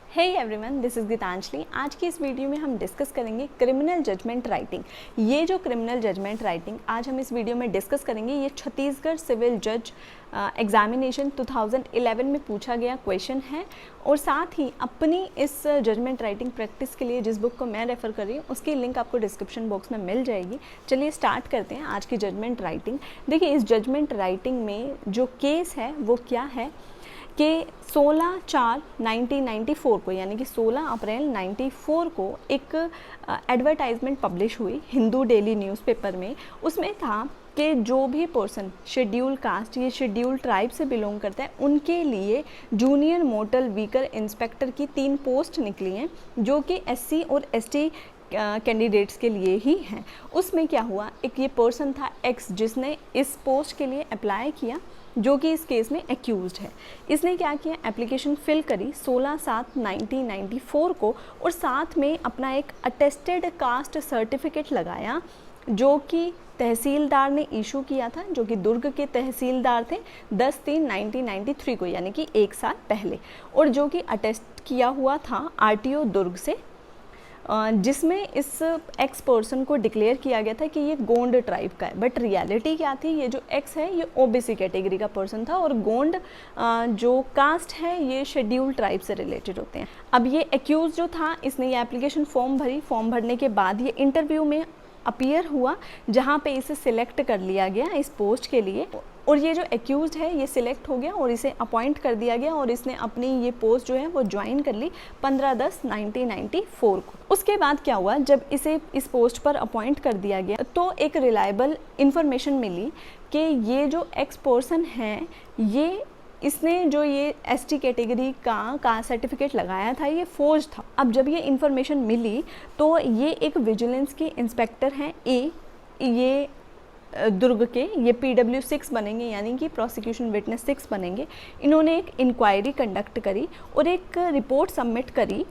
Hey everyone, this is Geetanjali. आज की इस वीडियो में हम डिस्कस करेंगे क्रिमिनल जजमेंट राइटिंग। ये जो क्रिमिनल जजमेंट राइटिंग आज हम इस वीडियो में डिस्कस करेंगे, ये छत्तीसगढ़ सिविल जज एग्जामिनेशन 2011 में पूछा गया क्वेश्चन है। और साथ ही अपनी इस जजमेंट राइटिंग प्रैक्टिस के लिए जिस बुक को मैं रेफ़र कर रही हूँ उसकी लिंक आपको डिस्क्रिप्शन बॉक्स में मिल जाएगी। चलिए स्टार्ट करते हैं आज की जजमेंट राइटिंग। देखिए, इस जजमेंट राइटिंग में जो केस है वो क्या है कि 16/4/1994 को, यानी कि 16 अप्रैल 94 को एक एडवर्टाइजमेंट पब्लिश हुई हिंदू डेली न्यूज़पेपर में। उसमें था कि जो भी पर्सन शेड्यूल कास्ट या शेड्यूल ट्राइब से बिलोंग करता है उनके लिए जूनियर मोटर व्हीकल इंस्पेक्टर की 3 पोस्ट निकली हैं, जो कि एससी और एसटी कैंडिडेट्स के लिए ही हैं। उसमें क्या हुआ, एक ये पर्सन था एक्स जिसने इस पोस्ट के लिए अप्लाई किया, जो कि इस केस में एक्यूज्ड है। इसने क्या किया, एप्लीकेशन फिल करी 16/7/1994 को, और साथ में अपना एक अटेस्टेड कास्ट सर्टिफिकेट लगाया जो कि तहसीलदार ने इशू किया था, जो कि दुर्ग के तहसीलदार थे 10/3/1993 को, यानी कि 1 साल पहले, और जो कि अटेस्ट किया हुआ था आरटीओ दुर्ग से, जिसमें इस एक्स पर्सन को डिक्लेयर किया गया था कि ये गोंड ट्राइब का है। बट रियलिटी क्या थी, ये जो एक्स है ये ओबीसी कैटेगरी का पर्सन था, और गोंड जो कास्ट है ये शेड्यूल ट्राइब से रिलेटेड होते हैं। अब ये एक्यूज जो था, इसने ये एप्लीकेशन फॉर्म भरी। फॉर्म भरने के बाद ये इंटरव्यू में अपीयर हुआ, जहाँ पे इसे सिलेक्ट कर लिया गया इस पोस्ट के लिए, और ये जो एक्यूज्ड है ये सिलेक्ट हो गया और इसे अपॉइंट कर दिया गया, और इसने अपनी ये पोस्ट जो है वो ज्वाइन कर ली 15/10/1994 को। उसके बाद क्या हुआ, जब इसे इस पोस्ट पर अपॉइंट कर दिया गया तो एक रिलायबल इंफॉर्मेशन मिली कि ये जो एक्स पर्सन है इसने जो ये एसटी कैटेगरी का सर्टिफिकेट लगाया था ये फोर्ज था। अब जब ये इन्फॉर्मेशन मिली तो ये एक विजिलेंस के इंस्पेक्टर हैं ये दुर्ग के, ये PW 6 बनेंगे, यानी कि प्रोसिक्यूशन विटनेस 6 बनेंगे। इन्होंने एक इंक्वायरी कंडक्ट करी और एक रिपोर्ट सबमिट करी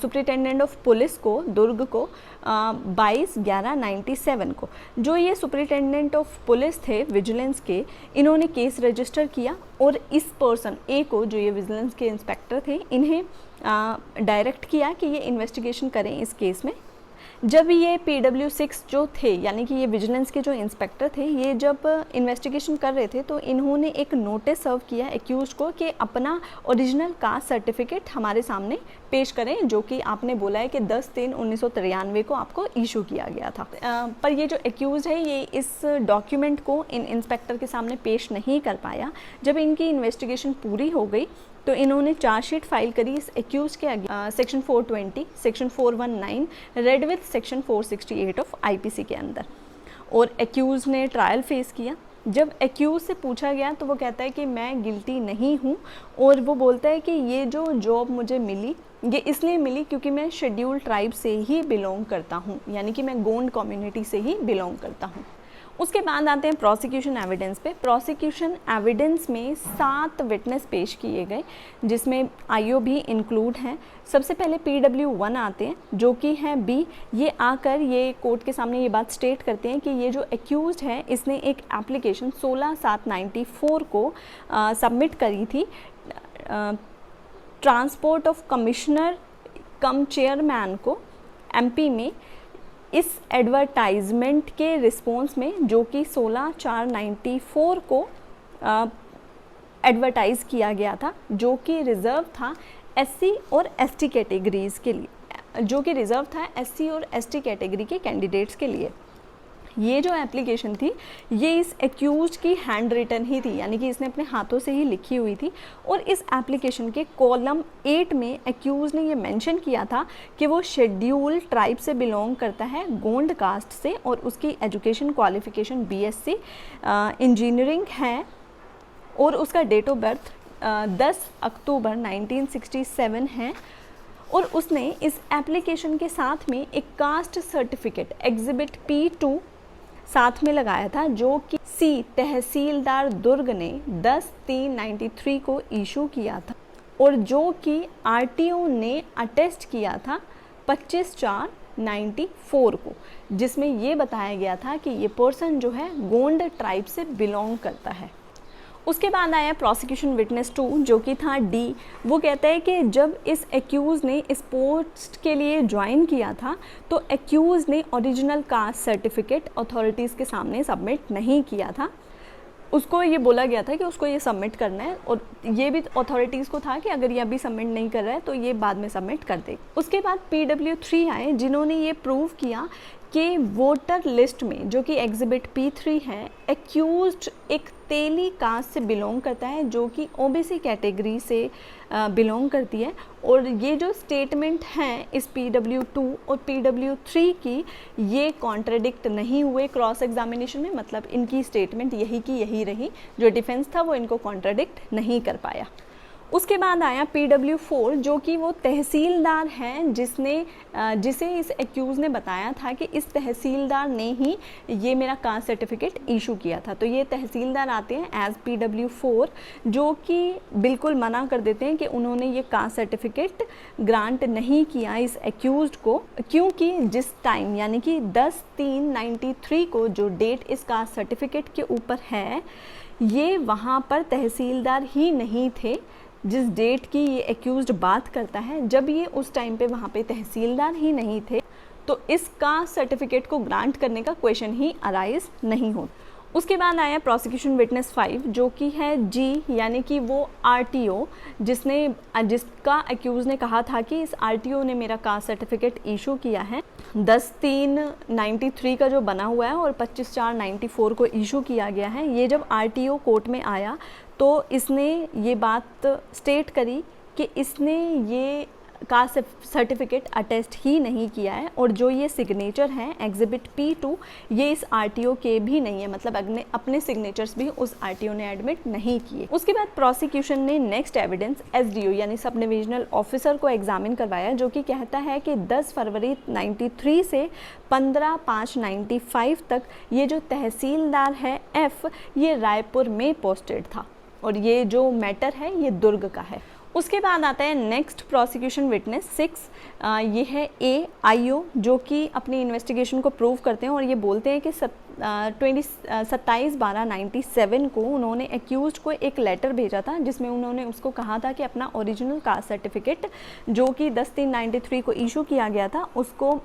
सुप्रिटेंडेंट ऑफ पुलिस को, दुर्ग को 22/11/97 को। जो ये सुप्रिटेंडेंट ऑफ पुलिस थे विजिलेंस के, इन्होंने केस रजिस्टर किया और इस पर्सन ए को, जो ये विजिलेंस के इंस्पेक्टर थे, इन्हें डायरेक्ट किया कि ये इन्वेस्टिगेशन करें इस केस में। जब ये PW 6 जो थे, यानी कि ये विजिलेंस के जो इंस्पेक्टर थे, ये जब इन्वेस्टिगेशन कर रहे थे तो इन्होंने एक नोटिस सर्व किया एक्यूज को कि अपना ओरिजिनल कास्ट सर्टिफिकेट हमारे सामने पेश करें, जो कि आपने बोला है कि 10/3/1993 को आपको इशू किया गया था। पर ये जो एक्यूज है ये इस डॉक्यूमेंट को इन इंस्पेक्टर के सामने पेश नहीं कर पाया। जब इनकी इन्वेस्टिगेशन पूरी हो गई तो इन्होंने चार्जशीट फाइल करी इस एक्यूज के section 420, section 419 red with section 468 of IPC के अंदर, और एक्यूज ने ट्रायल फेस किया। जब एक्यूज से पूछा गया तो वो कहता है कि मैं गिल्टी नहीं हूँ, और वो बोलता है कि ये जो जॉब मुझे मिली ये इसलिए मिली क्योंकि मैं शेड्यूल ट्राइब से ही बिलोंग करता हूँ, यानी कि मैं गोंड कम्युनिटी से ही बिलोंग करता हूँ। उसके बाद आते हैं प्रोसिक्यूशन एविडेंस पे। प्रोसिक्यूशन एविडेंस में 7 विटनेस पेश किए गए, जिसमें IO भी इंक्लूड हैं। सबसे पहले PW 1 आते हैं, जो कि हैं B। ये आकर ये कोर्ट के सामने ये बात स्टेट करते हैं कि ये जो एक्यूज्ड है इसने एक एप्लीकेशन 16/7/94 को सबमिट करी थी transport of commissioner come chairman को MP में, इस एडवर्टाइजमेंट के रिस्पॉन्स में, जो कि 16/4/94 को एडवर्टाइज किया गया था, जो कि रिज़र्व था SC और ST कैटेगरीज़ के लिए, जो कि रिज़र्व था SC और ST कैटेगरी के कैंडिडेट्स के लिए। ये जो एप्लीकेशन थी ये इस एक्यूज की हैंड रिटन ही थी, यानी कि इसने अपने हाथों से ही लिखी हुई थी, और इस एप्लीकेशन के कॉलम 8 में एक्यूज ने ये मेंशन किया था कि वो शेड्यूल ट्राइब से बिलोंग करता है, गोंड कास्ट से, और उसकी एजुकेशन क्वालिफिकेशन BSc इंजीनियरिंग है, और उसका डेट ऑफ बर्थ 10 अक्टूबर 1967 है। और उसने इस एप्लीकेशन के साथ में एक कास्ट सर्टिफिकेट एग्जिबिट P2 साथ में लगाया था, जो कि C तहसीलदार दुर्ग ने 10/3/93 को इशू किया था, और जो कि RTO ने अटेस्ट किया था 25/4/94 को, जिसमें ये बताया गया था कि ये पर्सन जो है गोंड ट्राइब से बिलोंग करता है। उसके बाद आया प्रोसिक्यूशन विटनेस 2 जो कि था डी। वो कहता है कि जब इस एक्यूज़ ने इस पोस्ट के लिए ज्वाइन किया था तो एक्यूज़ ने ओरिजिनल कास्ट सर्टिफिकेट अथॉरिटीज़ के सामने सबमिट नहीं किया था। उसको ये बोला गया था कि उसको ये सबमिट करना है और ये भी अथॉरिटीज़ को था कि अगर ये अभी सबमिट नहीं कर रहा है तो ये बाद में सबमिट कर दे। उसके बाद PW3 आए जिन्होंने ये प्रूव किया कि वोटर लिस्ट में जो कि एग्जिबिट P3 है, एक्यूज्ड एक तेली कास्ट से बिलोंग करता है जो कि OBC कैटेगरी से बिलोंग करती है। और ये जो स्टेटमेंट हैं इस PW2 और PW3 की, ये कॉन्ट्रडिक्ट नहीं हुए क्रॉस एग्जामिनेशन में, मतलब इनकी स्टेटमेंट यही की यही रही, जो डिफेंस था वो इनको कॉन्ट्रडिक्ट नहीं कर पाया। उसके बाद आया PW4 जो कि वो तहसीलदार हैं जिसे इस एक्यूज़ ने बताया था कि इस तहसीलदार ने ही ये मेरा कास्ट सर्टिफिकेट इशू किया था। तो ये तहसीलदार आते हैं एज PW4 जो कि बिल्कुल मना कर देते हैं कि उन्होंने ये कास्ट सर्टिफिकेट ग्रांट नहीं किया इस एक्यूज़ड को, क्योंकि जिस टाइम यानी कि 10/3/93 को जो डेट इस कास्ट सर्टिफिकेट के ऊपर है, ये वहाँ पर तहसीलदार ही नहीं थे जिस डेट की ये एक्यूज्ड बात करता है। जब ये उस टाइम पे वहाँ पे तहसीलदार ही नहीं थे तो इसका सर्टिफिकेट को ग्रांट करने का क्वेश्चन ही अराइज नहीं हो। उसके बाद आया प्रोसिक्यूशन विटनेस 5 जो कि है जी, यानी कि वो RTO जिसका एक्यूज़ ने कहा था कि इस RTO ने मेरा कास्ट सर्टिफिकेट इशू किया है। 10/3/93 का जो बना हुआ है और 25/4/94 को इशू किया गया है। ये जब RTO कोर्ट में आया तो इसने ये बात स्टेट करी कि इसने ये कास्ट सर्टिफिकेट अटेस्ट ही नहीं किया है और जो ये सिग्नेचर हैं एग्जिबिट P2 ये इस RTO के भी नहीं है, मतलब अपने सिग्नेचर्स भी उस RTO ने एडमिट नहीं किए। उसके बाद प्रोसिक्यूशन ने नेक्स्ट एविडेंस SDO यानी सब डिविजनल ऑफिसर को एग्जामिन करवाया जो कि कहता है कि 10 फरवरी 93 से 15/5/95 तक ये जो तहसीलदार है F ये रायपुर में पोस्टेड था और ये जो मैटर है ये दुर्ग का है। उसके बाद आता है नेक्स्ट प्रोसिक्यूशन विटनेस 6, ये है AIO जो कि अपनी इन्वेस्टिगेशन को प्रूव करते हैं और ये बोलते हैं कि 27/12/97 को उन्होंने एक्यूज्ड को एक लेटर भेजा था जिसमें उन्होंने उसको कहा था कि अपना ओरिजिनल कास्ट सर्टिफिकेट जो कि 10/3/93 को इशू किया गया था उसको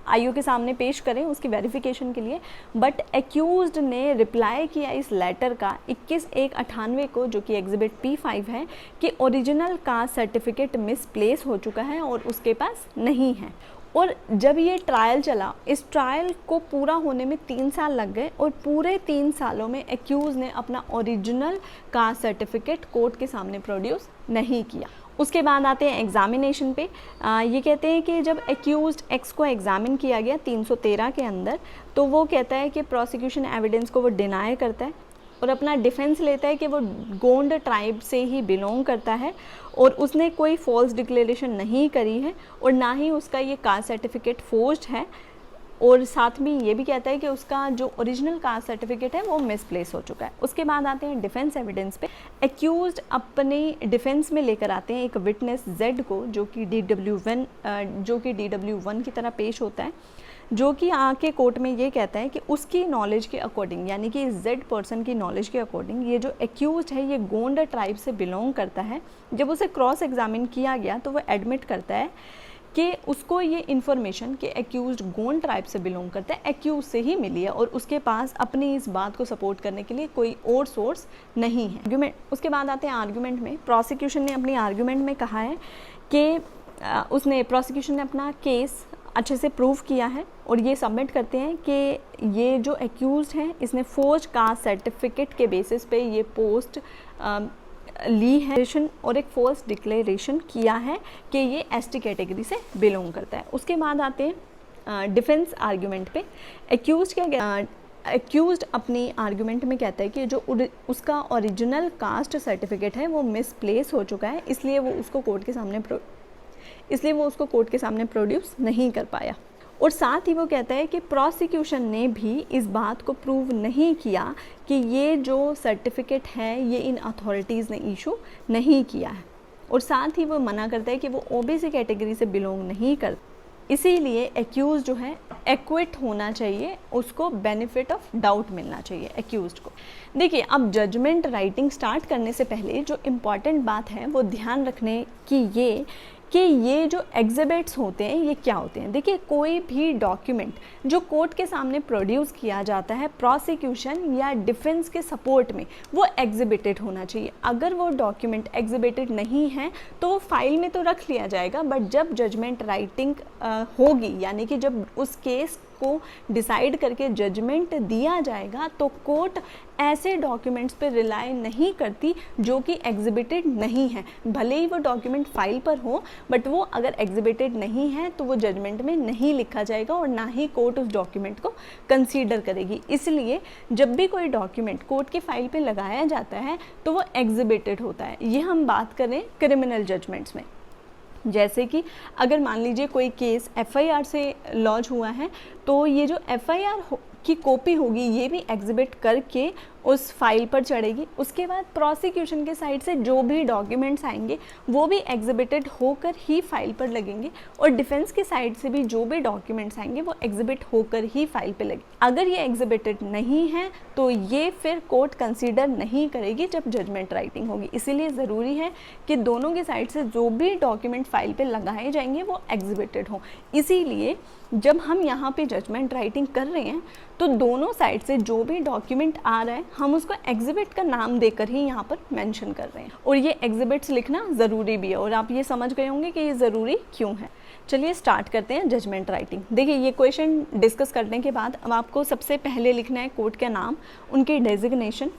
आईओ के सामने पेश करें उसकी वेरिफिकेशन के लिए। बट एक्यूज्ड ने रिप्लाई किया इस लेटर का 21/1/98 को जो कि एग्जिबिट P5 है कि ओरिजिनल कास्ट सर्टिफिकेट मिसप्लेस हो चुका है और उसके पास नहीं है। और जब ये ट्रायल चला, इस ट्रायल को पूरा होने में 3 साल लग गए और पूरे 3 सालों में एक्यूज़ ने अपना ओरिजिनल कास्ट सर्टिफिकेट कोर्ट के सामने प्रोड्यूस नहीं किया। उसके बाद आते हैं एग्जामिनेशन पे। ये कहते हैं कि जब एक्यूज्ड एक्स को एग्जामिन किया गया 313 के अंदर, तो वो कहता है कि प्रोसिक्यूशन एविडेंस को वो डिनाई करता है और अपना डिफेंस लेता है कि वो गोंड ट्राइब से ही बिलोंग करता है और उसने कोई फॉल्स डिक्लेरेशन नहीं करी है और ना ही उसका ये कास्ट सर्टिफिकेट फोर्ज्ड है। और साथ में ये भी कहता है कि उसका जो ओरिजिनल कास्ट सर्टिफिकेट है वो मिसप्लेस हो चुका है। उसके बाद आते हैं डिफेंस एविडेंस पे। एक्यूज्ड अपने डिफेंस में लेकर आते हैं एक विटनेस जेड को जो कि DW1 की तरह पेश होता है, जो कि आके कोर्ट में ये कहता है कि उसकी नॉलेज के अकॉर्डिंग यानी कि जेड पर्सन की नॉलेज के अकॉर्डिंग ये जो एक्यूज्ड है ये गोंड ट्राइब से बिलोंग करता है। जब उसे क्रॉस एग्जामिन किया गया तो वो एडमिट करता है कि उसको ये इन्फॉर्मेशन कि एक्यूज्ड गोंड ट्राइब से बिलोंग करता है एक्यूज से ही मिली है और उसके पास अपनी इस बात को सपोर्ट करने के लिए कोई और सोर्स नहीं है। आर्ग्यूमेंट, उसके बाद आते हैं आर्ग्यूमेंट में। प्रोसिक्यूशन ने अपनी आर्ग्यूमेंट में कहा है कि प्रोसिक्यूशन ने अपना केस अच्छे से प्रूव किया है और ये सबमिट करते हैं कि ये जो एक्यूज्ड है इसने फोर्ज कास्ट सर्टिफिकेट के बेसिस पे ये पोस्ट ली है और एक फॉल्स डिक्लेरेशन किया है कि ये एसटी कैटेगरी से बिलोंग करता है। उसके बाद आते हैं डिफेंस आर्ग्यूमेंट पे। एक्यूज्ड अपनी आर्ग्यूमेंट में कहता है कि जो उसका ओरिजिनल कास्ट सर्टिफिकेट है वो मिसप्लेस हो चुका है, इसलिए वो उसको कोर्ट के सामने प्रोड्यूस नहीं कर पाया। और साथ ही वो कहता है कि प्रोसिक्यूशन ने भी इस बात को प्रूव नहीं किया कि ये जो सर्टिफिकेट है ये इन अथॉरिटीज़ ने इशू नहीं किया है। और साथ ही वो मना करता है कि वो ओबीसी कैटेगरी से बिलोंग नहीं करता। इसीलिए एक्यूज जो है एक्विट होना चाहिए, उसको बेनिफिट ऑफ डाउट मिलना चाहिए एक्यूज को। देखिए, अब जजमेंट राइटिंग स्टार्ट करने से पहले जो इम्पॉर्टेंट बात है वो ध्यान रखने की ये कि ये जो एग्जिबिट्स होते हैं ये क्या होते हैं। देखिए, कोई भी डॉक्यूमेंट जो कोर्ट के सामने प्रोड्यूस किया जाता है प्रोसिक्यूशन या डिफेंस के सपोर्ट में, वो एग्जिबिटेड होना चाहिए। अगर वो डॉक्यूमेंट एग्जिबिटेड नहीं है तो वो फाइल में तो रख लिया जाएगा, बट जब जजमेंट राइटिंग होगी, यानी कि जब उस केस को डिसाइड करके जजमेंट दिया जाएगा, तो कोर्ट ऐसे डॉक्यूमेंट्स पे रिलाई नहीं करती जो कि एग्जिबिटेड नहीं है। भले ही वो डॉक्यूमेंट फाइल पर हो, बट वो अगर एग्जिबिटेड नहीं है तो वो जजमेंट में नहीं लिखा जाएगा और ना ही कोर्ट उस डॉक्यूमेंट को कंसीडर करेगी। इसलिए जब भी कोई डॉक्यूमेंट कोर्ट की फाइल पे लगाया जाता है तो वो एग्जिबिटेड होता है। ये हम बात करें क्रिमिनल जजमेंट्स में। जैसे कि अगर मान लीजिए कोई केस एफआईआर से लॉन्च हुआ है, तो ये जो एफआईआर की कॉपी होगी ये भी एग्जिबिट करके उस फाइल पर चढ़ेगी। उसके बाद प्रोसिक्यूशन के साइड से जो भी डॉक्यूमेंट्स आएंगे वो भी एग्जिबिटेड होकर ही फाइल पर लगेंगे, और डिफेंस के साइड से भी जो भी डॉक्यूमेंट्स आएंगे वो एग्जिबिट होकर ही फाइल पे लगेंगे। अगर ये एग्जिबिटेड नहीं है तो ये फिर कोर्ट कंसीडर नहीं करेगी जब जजमेंट राइटिंग होगी। इसीलिए ज़रूरी है कि दोनों के साइड से जो भी डॉक्यूमेंट फाइल पे लगाए जाएंगे वो एग्जिबिटेड हों। इसीलिए जब हम यहाँ पे जजमेंट राइटिंग कर रहे हैं तो दोनों साइड से जो भी डॉक्यूमेंट आ रहा है हम उसको एग्जिबिट का नाम देकर ही यहाँ पर मेंशन कर रहे हैं, और ये एग्जिबिट्स लिखना ज़रूरी भी है, और आप ये समझ गए होंगे कि ये ज़रूरी क्यों है। चलिए स्टार्ट करते हैं जजमेंट राइटिंग। देखिए, ये क्वेश्चन डिस्कस करने के बाद अब आपको सबसे पहले लिखना है कोर्ट का नाम, उनकी डेजिग्नेशन,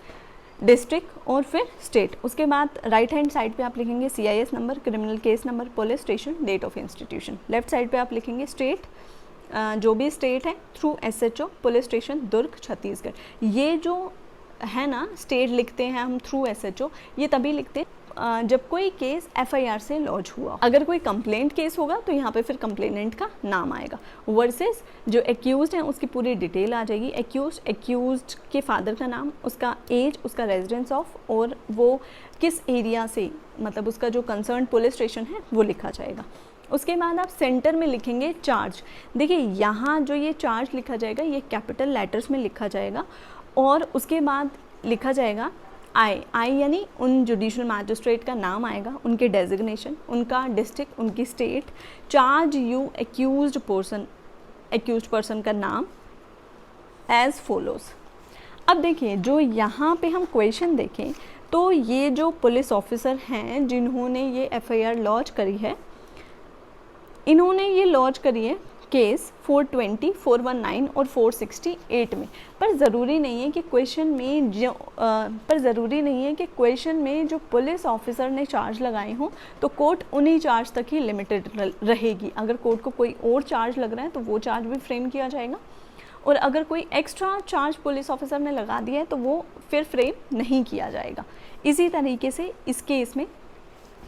डिस्ट्रिक्ट और फिर स्टेट। उसके बाद राइट हैंड साइड पे आप लिखेंगे CIS number, criminal case number, police station, date of institution. Left side पे आप लिखेंगे स्टेट, जो भी स्टेट है, through SHO, police station Durg Chhattisgarh. ये जो है ना, स्टेट लिखते हैं हम थ्रू SHO, ये तभी लिखते हैं जब कोई केस FIR से लॉन्च हुआ। अगर कोई कंप्लेंट केस होगा तो यहाँ पे फिर कंप्लेनेंट का नाम आएगा, वर्सेस जो एक्यूज्ड है उसकी पूरी डिटेल आ जाएगी। एक्यूज्ड के फादर का नाम, उसका एज, उसका रेजिडेंस ऑफ, और वो किस एरिया से, मतलब उसका जो कंसर्न पुलिस स्टेशन है वो लिखा जाएगा। उसके बाद आप सेंटर में लिखेंगे चार्ज। देखिए, यहाँ जो ये चार्ज लिखा जाएगा ये कैपिटल लेटर्स में लिखा जाएगा, और उसके बाद लिखा जाएगा आई यानी उन जुडिशल मैजिस्ट्रेट का नाम आएगा, उनके डेजिग्नेशन, उनका डिस्ट्रिक्ट, उनकी state, charge you accused person का नाम एज फॉलोज। अब देखिए, जो यहाँ पे हम क्वेश्चन देखें तो ये जो पुलिस ऑफिसर हैं जिन्होंने ये FIR लॉन्च करी है, इन्होंने ये लॉन्च करी है केस 420, 419 और 468 में। पर ज़रूरी नहीं है कि क्वेश्चन में जो पुलिस ऑफिसर ने चार्ज लगाए हों तो कोर्ट उन्हीं चार्ज तक ही लिमिटेड रहेगी। अगर कोर्ट को कोई और चार्ज लग रहा है तो वो चार्ज भी फ्रेम किया जाएगा, और अगर कोई एक्स्ट्रा चार्ज पुलिस ऑफिसर ने लगा दिया है तो वो फिर फ्रेम नहीं किया जाएगा। इसी तरीके से इस केस में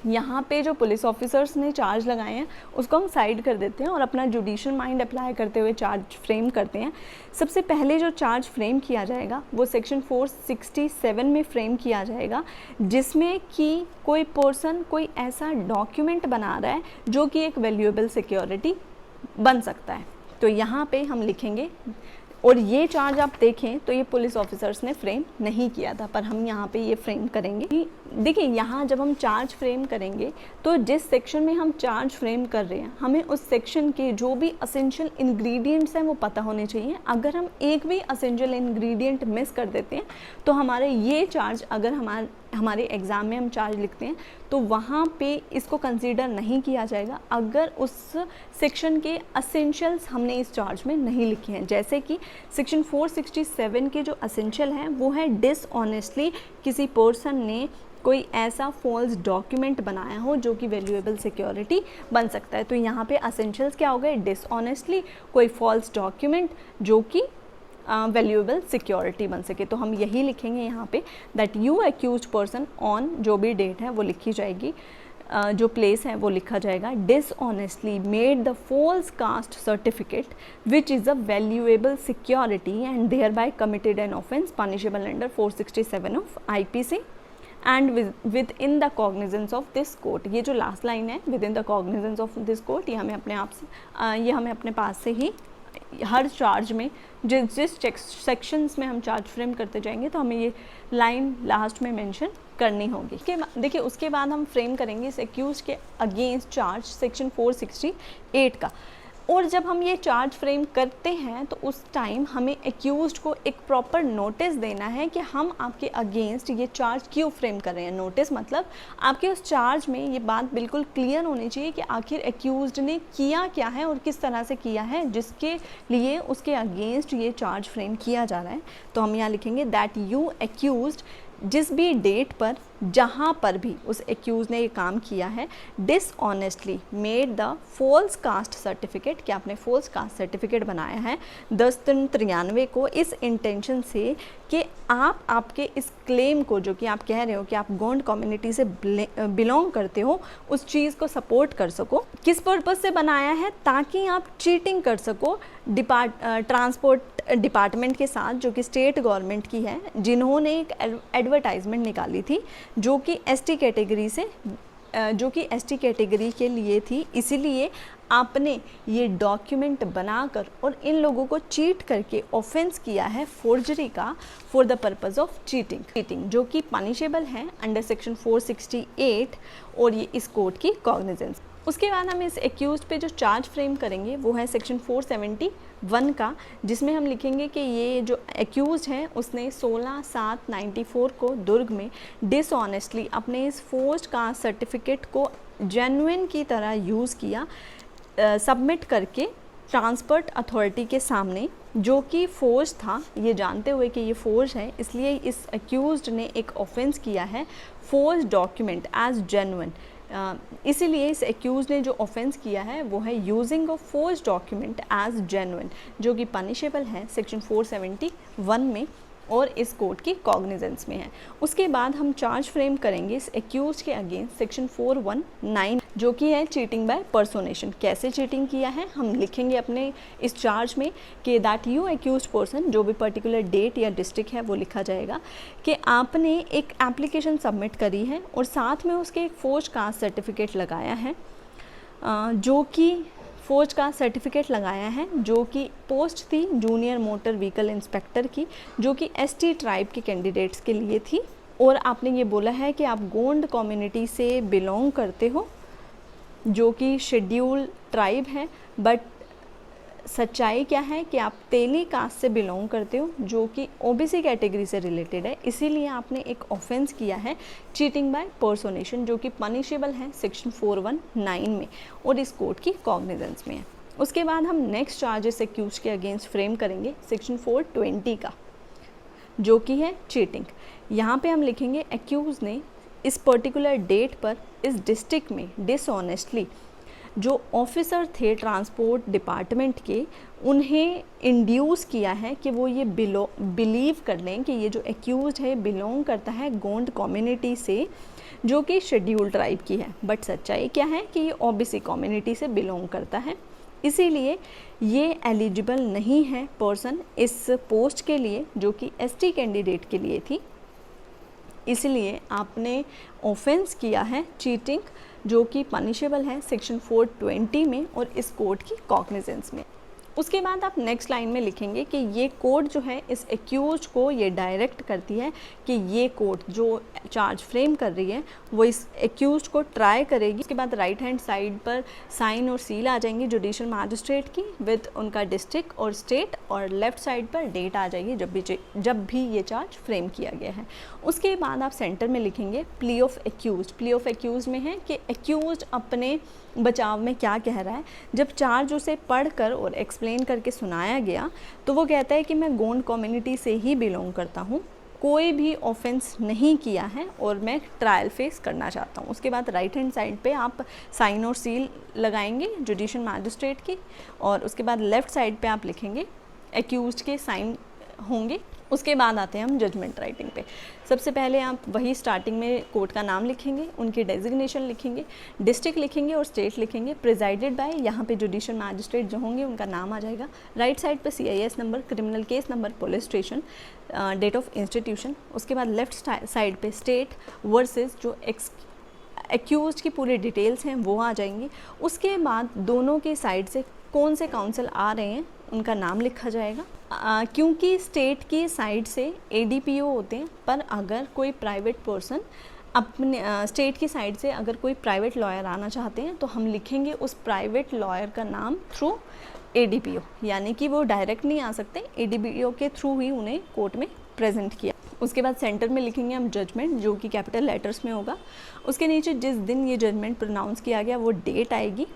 यहाँ पे जो पुलिस ऑफिसर्स ने चार्ज लगाए हैं उसको हम साइड कर देते हैं और अपना जुडिशल माइंड अप्लाई करते हुए चार्ज फ्रेम करते हैं। सबसे पहले जो चार्ज फ्रेम किया जाएगा वो सेक्शन 467 में फ्रेम किया जाएगा, जिसमें कि कोई पर्सन कोई ऐसा डॉक्यूमेंट बना रहा है जो कि एक वैल्यूएबल सिक्योरिटी बन सकता है। तो यहाँ पे हम लिखेंगे, और ये चार्ज आप देखें तो ये पुलिस ऑफिसर्स ने फ्रेम नहीं किया था, पर हम यहाँ पे ये फ्रेम करेंगे। देखिए, यहाँ जब हम चार्ज फ्रेम करेंगे तो जिस सेक्शन में हम चार्ज फ्रेम कर रहे हैं हमें उस सेक्शन के जो भी असेंशियल इंग्रेडिएंट्स हैं वो पता होने चाहिए। अगर हम एक भी असेंशियल इंग्रेडिएंट मिस कर देते हैं तो हमारे ये चार्ज, अगर हमारे एग्ज़ाम में हम चार्ज लिखते हैं तो वहाँ पे इसको कंसीडर नहीं किया जाएगा अगर उस सेक्शन के असेंशियल्स हमने इस चार्ज में नहीं लिखे हैं। जैसे कि सेक्शन 467 के जो असेंशियल हैं वो है डिसऑनेस्टली किसी पर्सन ने कोई ऐसा फॉल्स डॉक्यूमेंट बनाया हो जो कि वैल्यूएबल सिक्योरिटी बन सकता है। तो यहाँ पे असेंशियल्स क्या हो गए, डिसऑनेस्टली कोई फॉल्स डॉक्यूमेंट जो कि वैल्यूएबल सिक्योरिटी बन सके। तो हम यही लिखेंगे यहाँ पे that you accused person on, जो भी डेट है वो लिखी जाएगी, जो प्लेस है वो लिखा जाएगा, dishonestly made the false caste certificate which is a valuable security and thereby committed an offence punishable under 467 of IPC। And within the cognizance of this court. ये जो लास्ट लाइन है, within the cognizance of this court, ये हमें अपने आप से ये हमें अपने पास से ही हर चार्ज में जिस सेक्शंस में हम चार्ज फ्रेम करते जाएंगे तो हमें ये लाइन लास्ट में मेंशन करनी होगी। देखिए उसके बाद हम फ्रेम करेंगे इस एक्यूज के अगेंस्ट चार्ज सेक्शन 468 का। और जब हम ये चार्ज फ्रेम करते हैं तो उस टाइम हमें एक्यूज्ड को एक प्रॉपर नोटिस देना है कि हम आपके अगेंस्ट ये चार्ज क्यों फ्रेम कर रहे हैं। नोटिस मतलब आपके उस चार्ज में ये बात बिल्कुल क्लियर होनी चाहिए कि आखिर एक्यूज्ड ने किया क्या है और किस तरह से किया है जिसके लिए उसके अगेंस्ट ये चार्ज फ्रेम किया जा रहा है। तो हम यहाँ लिखेंगे दैट यू एक्यूज्ड, जिस भी डेट पर जहाँ पर भी उस एक्यूज ने ये काम किया है, dishonestly made the false caste certificate, कि आपने फॉल्स कास्ट सर्टिफिकेट बनाया है 10/3/93 को इस इंटेंशन से कि आप आपके इस क्लेम को, जो कि आप कह रहे हो कि आप गोंड कम्युनिटी से बिलोंग करते हो, उस चीज़ को सपोर्ट कर सको। किस पर्पज़ से बनाया है? ताकि आप चीटिंग कर सको ट्रांसपोर्ट डिपार्टमेंट के साथ, जो कि स्टेट गवर्नमेंट की है, जिन्होंने एक एडवर्टाइजमेंट निकाली थी जो कि एसटी कैटेगरी के लिए थी। इसीलिए आपने ये डॉक्यूमेंट बनाकर और इन लोगों को चीट करके ऑफेंस किया है फोर्जरी का for the purpose of cheating, जो कि पनिशेबल है अंडर सेक्शन 468 और ये इस कोर्ट की कॉग्निजेंस। उसके बाद हम इस एक्यूज पे जो चार्ज फ्रेम करेंगे वो है सेक्शन 471 का, जिसमें हम लिखेंगे कि ये जो एक्यूज है उसने 16/7/94 को दुर्ग में डिसऑनेस्टली अपने इस फोर्स्ड कास्ट सर्टिफिकेट को जेन्युइन की तरह यूज़ किया, सबमिट करके ट्रांसपोर्ट अथॉरिटी के सामने, जो कि फोर्ज था। ये जानते हुए कि ये फोर्ज है, इसलिए इस एक्यूज्ड ने एक ऑफेंस किया है फोर्ज डॉक्यूमेंट एज जेन्युइन। इसीलिए इस एक्यूज ने जो ऑफेंस किया है वो है using of forge document as genuine, जो कि पनिशेबल है सेक्शन 471 में और इस कोर्ट की कॉग्निजेंस में है। उसके बाद हम चार्ज फ्रेम करेंगे इस एक्यूज के अगेंस्ट सेक्शन 419, जो कि है चीटिंग बाय पर्सोनेशन। कैसे चीटिंग किया है हम लिखेंगे अपने इस चार्ज में कि दैट यू एक्यूज पर्सन, जो भी पर्टिकुलर डेट या डिस्ट्रिक्ट है वो लिखा जाएगा, कि आपने एक एप्लीकेशन सबमिट करी है और साथ में उसके एक फोर्ज कास्ट सर्टिफिकेट लगाया है, जो कि फौज का सर्टिफिकेट लगाया है, जो कि पोस्ट थी जूनियर मोटर व्हीकल इंस्पेक्टर की, जो कि एसटी ट्राइब के कैंडिडेट्स के लिए थी। और आपने ये बोला है कि आप गोंड कम्युनिटी से बिलोंग करते हो, जो कि शेड्यूल ट्राइब है, बट सच्चाई क्या है कि आप तेली कास्ट से बिलोंग करते हो, जो कि ओबीसी कैटेगरी से रिलेटेड है। इसीलिए आपने एक ऑफेंस किया है चीटिंग बाय पर्सोनेशन, जो कि पनिशेबल है सेक्शन 419 में और इस कोर्ट की कॉग्निजेंस में है। उसके बाद हम नेक्स्ट चार्जेस एक्यूज के अगेंस्ट फ्रेम करेंगे सेक्शन 420 का, जो कि है चीटिंग। यहाँ पे हम लिखेंगे एक्यूज ने इस पर्टिकुलर डेट पर इस डिस्ट्रिक्ट में डिसऑनेस्टली जो ऑफिसर थे ट्रांसपोर्ट डिपार्टमेंट के, उन्हें इंड्यूस किया है कि वो ये बिलीव कर लें कि ये जो एक्यूज है बिलोंग करता है गोंड कम्युनिटी से, जो कि शेड्यूल ट्राइब की है। बट सच्चाई क्या है कि ये ओबीसी कम्युनिटी से बिलोंग करता है। इसीलिए ये एलिजिबल नहीं है पर्सन इस पोस्ट के लिए, जो कि एसटी कैंडिडेट के लिए थी। इसलिए आपने ऑफेंस किया है चीटिंग, जो कि पनिशेबल है सेक्शन 420 में और इस कोर्ट की कॉग्निजेंस में। उसके बाद आप नेक्स्ट लाइन में लिखेंगे कि ये कोर्ट जो है इस एक्यूज को ये डायरेक्ट करती है कि ये कोर्ट जो चार्ज फ्रेम कर रही है वो इस एक्यूज को ट्राई करेगी। उसके बाद राइट हैंड साइड पर साइन और सील आ जाएंगी जुडिशियल मैजिस्ट्रेट की विद उनका डिस्ट्रिक्ट और स्टेट, और लेफ्ट साइड पर डेट आ जाएगी जब भी ये चार्ज फ्रेम किया गया है। उसके बाद आप सेंटर में लिखेंगे plea of accuse. Plea of accuse में है कि एक्यूज अपने बचाव में क्या कह रहा है। जब चार्ज उसे पढ़कर और एक्सप्लेन करके सुनाया गया तो वो कहता है कि मैं गोंड कम्युनिटी से ही बिलोंग करता हूँ, कोई भी ऑफेंस नहीं किया है और मैं ट्रायल फेस करना चाहता हूँ। उसके बाद राइट हैंड साइड पे आप साइन और सील लगाएंगे जुडिशियल मैजिस्ट्रेट की, और उसके बाद लेफ़्ट साइड पे आप लिखेंगे एक्यूज्ड के साइन होंगे उसके बाद आते हैं हम जजमेंट राइटिंग पे। सबसे पहले आप वही स्टार्टिंग में कोर्ट का नाम लिखेंगे, उनकी डेजिग्नेशन लिखेंगे, डिस्ट्रिक्ट लिखेंगे और स्टेट लिखेंगे, प्रिजाइडेड बाय, यहाँ पे जुडिशियल मैजिस्ट्रेट जो होंगे उनका नाम आ जाएगा। राइट साइड पे CIS number, criminal case number, police station, date of institution. उसके बाद लेफ्ट साइड पे स्टेट वर्सेस जो एक्यूज की पूरी डिटेल्स हैं वो आ जाएंगी। उसके बाद दोनों के साइड से कौन से काउंसिल आ रहे हैं उनका नाम लिखा जाएगा। क्योंकि स्टेट की साइड से ADPO होते हैं, पर अगर कोई प्राइवेट पर्सन अपने स्टेट की साइड से अगर कोई प्राइवेट लॉयर आना चाहते हैं तो हम लिखेंगे उस प्राइवेट लॉयर का नाम थ्रू ADPO, यानी कि वो डायरेक्ट नहीं आ सकते, ADPO के थ्रू ही उन्हें कोर्ट में प्रेजेंट किया। उसके बाद सेंटर में लिखेंगे हम जजमेंट, जो कि कैपिटल लेटर्स में होगा। उसके नीचे जिस दिन ये जजमेंट प्रोनाउंस किया गया वो डेट आएगी।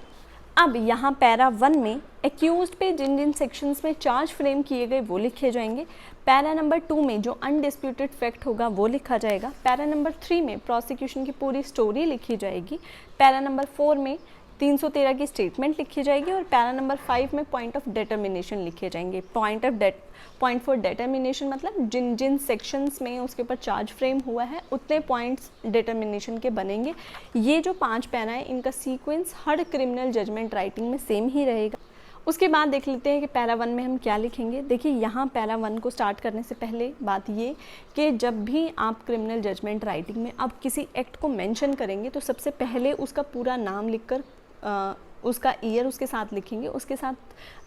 अब यहाँ पैरा 1 में एक्यूज्ड पे जिन जिन सेक्शंस में चार्ज फ्रेम किए गए वो लिखे जाएंगे। पैरा नंबर 2 में जो अनडिस्प्यूटेड फैक्ट होगा वो लिखा जाएगा। पैरा नंबर 3 में प्रोसिक्यूशन की पूरी स्टोरी लिखी जाएगी। पैरा नंबर 4 में 313 की स्टेटमेंट लिखी जाएगी और पैरा नंबर 5 में पॉइंट ऑफ डिटर्मिनेशन लिखे जाएंगे। पॉइंट फॉर डिटर्मिनेशन मतलब जिन जिन सेक्शंस में उसके ऊपर चार्ज फ्रेम हुआ है उतने पॉइंट्स डिटर्मिनेशन के बनेंगे। ये जो 5 पैरा है इनका सीक्वेंस हर क्रिमिनल जजमेंट राइटिंग में सेम ही रहेगा। उसके बाद देख लेते हैं कि पैरा 1 में हम क्या लिखेंगे। देखिए यहाँ पैरा 1 को स्टार्ट करने से पहले बात ये कि जब भी आप क्रिमिनल जजमेंट राइटिंग में आप किसी एक्ट को मेंशन करेंगे तो सबसे पहले उसका पूरा नाम लिखकर उसका ईयर उसके साथ लिखेंगे। उसके साथ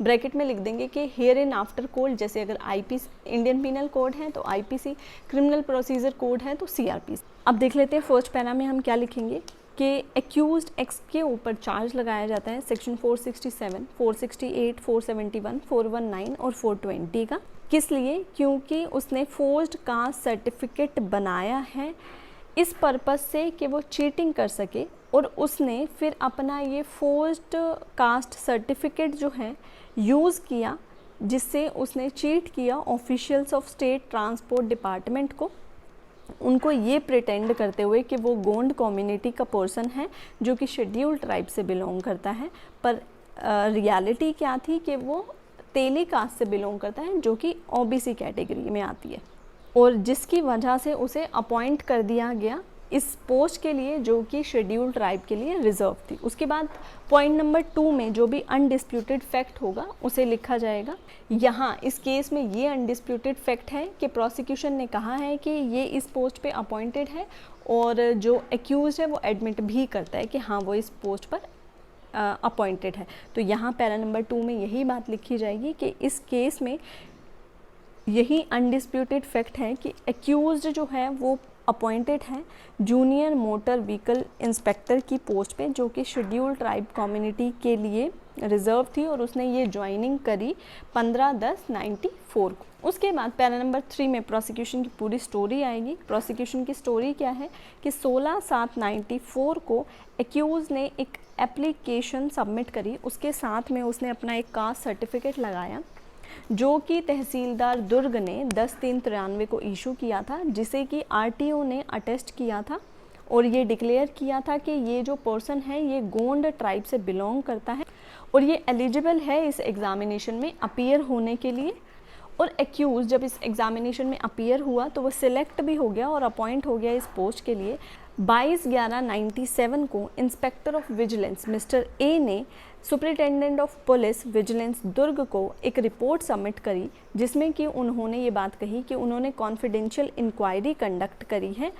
ब्रैकेट में लिख देंगे कि हियर इन आफ्टर कोड, जैसे अगर IPC इंडियन पिनल कोड है तो IPC, क्रिमिनल प्रोसीजर कोड है तो CRPC। अब देख लेते हैं फर्स्ट पैरा में हम क्या लिखेंगे कि एक्यूज्ड एक्स के ऊपर चार्ज लगाया जाता है सेक्शन 467, 468, 471, 419 और 420 का। किस लिए? क्योंकि उसने फोर्स्ड कास्ट सर्टिफिकेट बनाया है इस पर्पस से कि वो चीटिंग कर सके, और उसने फिर अपना ये फोर्स्ड कास्ट सर्टिफिकेट जो है यूज़ किया, जिससे उसने चीट किया officials of state transport department को, उनको ये प्रिटेंड करते हुए कि वो गोंड कम्युनिटी का पर्सन है जो कि शेड्यूल्ड ट्राइब से बिलोंग करता है, पर रियलिटी क्या थी कि वो तेली कास्ट से बिलोंग करता है जो कि OBC कैटेगरी में आती है, और जिसकी वजह से उसे अपॉइंट कर दिया गया इस पोस्ट के लिए जो कि शेड्यूल्ड ट्राइब के लिए रिजर्व थी। उसके बाद पॉइंट नंबर 2 में जो भी अनडिस्प्यूटेड फैक्ट होगा उसे लिखा जाएगा। यहाँ इस केस में ये अनडिस्प्यूटेड फैक्ट है कि प्रोसिक्यूशन ने कहा है कि ये इस पोस्ट पे अपॉइंटेड है, और जो एक्यूज है वो एडमिट भी करता है कि हाँ वो इस पोस्ट पर अपॉइंटेड है। तो यहाँ पैरा नंबर 2 में यही बात लिखी जाएगी कि इस केस में यही अनडिस्प्यूटेड फैक्ट है कि एक्यूज्ड जो है वो अपॉइंटेड है जूनियर मोटर व्हीकल इंस्पेक्टर की पोस्ट पे, जो कि शेड्यूल्ड ट्राइब कम्युनिटी के लिए रिजर्व थी, और उसने ये ज्वाइनिंग करी 15/10/94 को। उसके बाद पैरा नंबर 3 में प्रोसिक्यूशन की पूरी स्टोरी आएगी। प्रोसिक्यूशन की स्टोरी क्या है कि 16/7/94 को एक्यूज ने एक एप्लीकेशन सबमिट करी, उसके साथ में उसने अपना एक कास्ट सर्टिफिकेट लगाया जो कि तहसीलदार दुर्ग ने 10/3/93 को इशू किया था, जिसे कि RTO ने अटेस्ट किया था, और ये डिक्लेयर किया था कि ये जो पर्सन है ये गोंड ट्राइब से बिलोंग करता है और ये एलिजिबल है इस एग्जामिनेशन में अपीयर होने के लिए। और एक्यूज जब इस एग्जामिनेशन में अपीयर हुआ तो वो सिलेक्ट भी हो गया और अपॉइंट हो गया इस पोस्ट के लिए। 22/11/97 को inspector of vigilance mister A ने सुपरिटेंडेंट ऑफ पुलिस विजिलेंस दुर्ग को एक रिपोर्ट सबमिट करी, जिसमें कि उन्होंने ये बात कही कि उन्होंने कॉन्फिडेंशियल इंक्वायरी कंडक्ट करी है,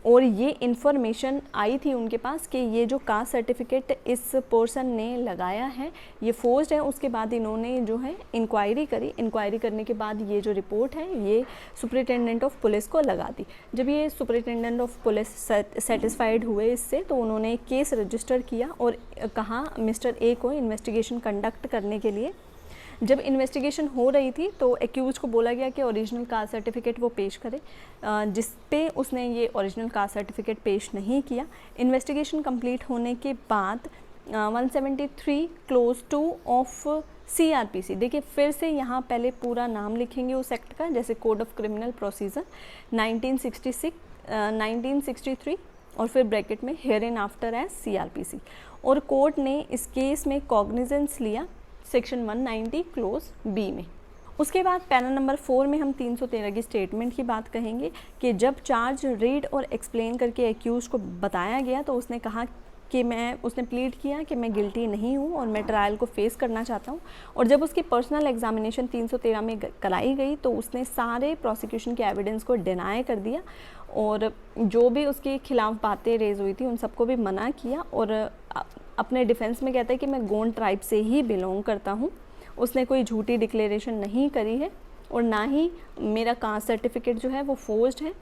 और ये इन्फॉर्मेशन आई थी उनके पास कि ये जो कास्ट सर्टिफिकेट इस पर्सन ने लगाया है ये फोर्स्ड है। उसके बाद इन्होंने जो है इंक्वायरी करी, इंक्वायरी करने के बाद ये जो रिपोर्ट है ये सुपरिटेंडेंट ऑफ पुलिस को लगा दी। जब ये सुपरिटेंडेंट ऑफ पुलिस सेटिस्फाइड हुए इससे, तो उन्होंने केस रजिस्टर किया और कहा मिस्टर A को इन्वेस्टिगेशन कंडक्ट करने के लिए। जब इन्वेस्टिगेशन हो रही थी तो एक्यूज को बोला गया कि ओरिजिनल कास्ट सर्टिफिकेट वो पेश करे, जिस पे उसने ये ओरिजिनल कास्ट सर्टिफिकेट पेश नहीं किया। इन्वेस्टिगेशन कंप्लीट होने के बाद 173 क्लोज 2 ऑफ CRPC, देखिए फिर से यहाँ पहले पूरा नाम लिखेंगे उस एक्ट का, जैसे कोड ऑफ क्रिमिनल प्रोसीजर 1963 और फिर ब्रैकेट में hereinafter as CRPC, और कोर्ट ने इस केस में कॉग्निजेंस लिया सेक्शन 190 क्लोज B में। उसके बाद पैरा नंबर 4 में हम 313 की स्टेटमेंट की बात कहेंगे कि जब चार्ज रीड और एक्सप्लेन करके एक्यूज को बताया गया तो उसने कहा कि उसने प्लीड किया कि मैं गिल्टी नहीं हूँ और मैं ट्रायल को फेस करना चाहता हूँ। और जब उसकी पर्सनल एग्जामिनेशन 313 में कराई गई तो उसने सारे प्रोसिक्यूशन के एविडेंस को डिनाई कर दिया और जो भी उसके खिलाफ बातें रेज हुई थी उन सबको भी मना किया और अपने डिफेंस में कहता है कि मैं गोंड ट्राइब से ही बिलोंग करता हूँ। उसने कोई झूठी डिक्लेरेशन नहीं करी है और ना ही मेरा कास्ट सर्टिफिकेट जो है वो फोर्ज्ड है।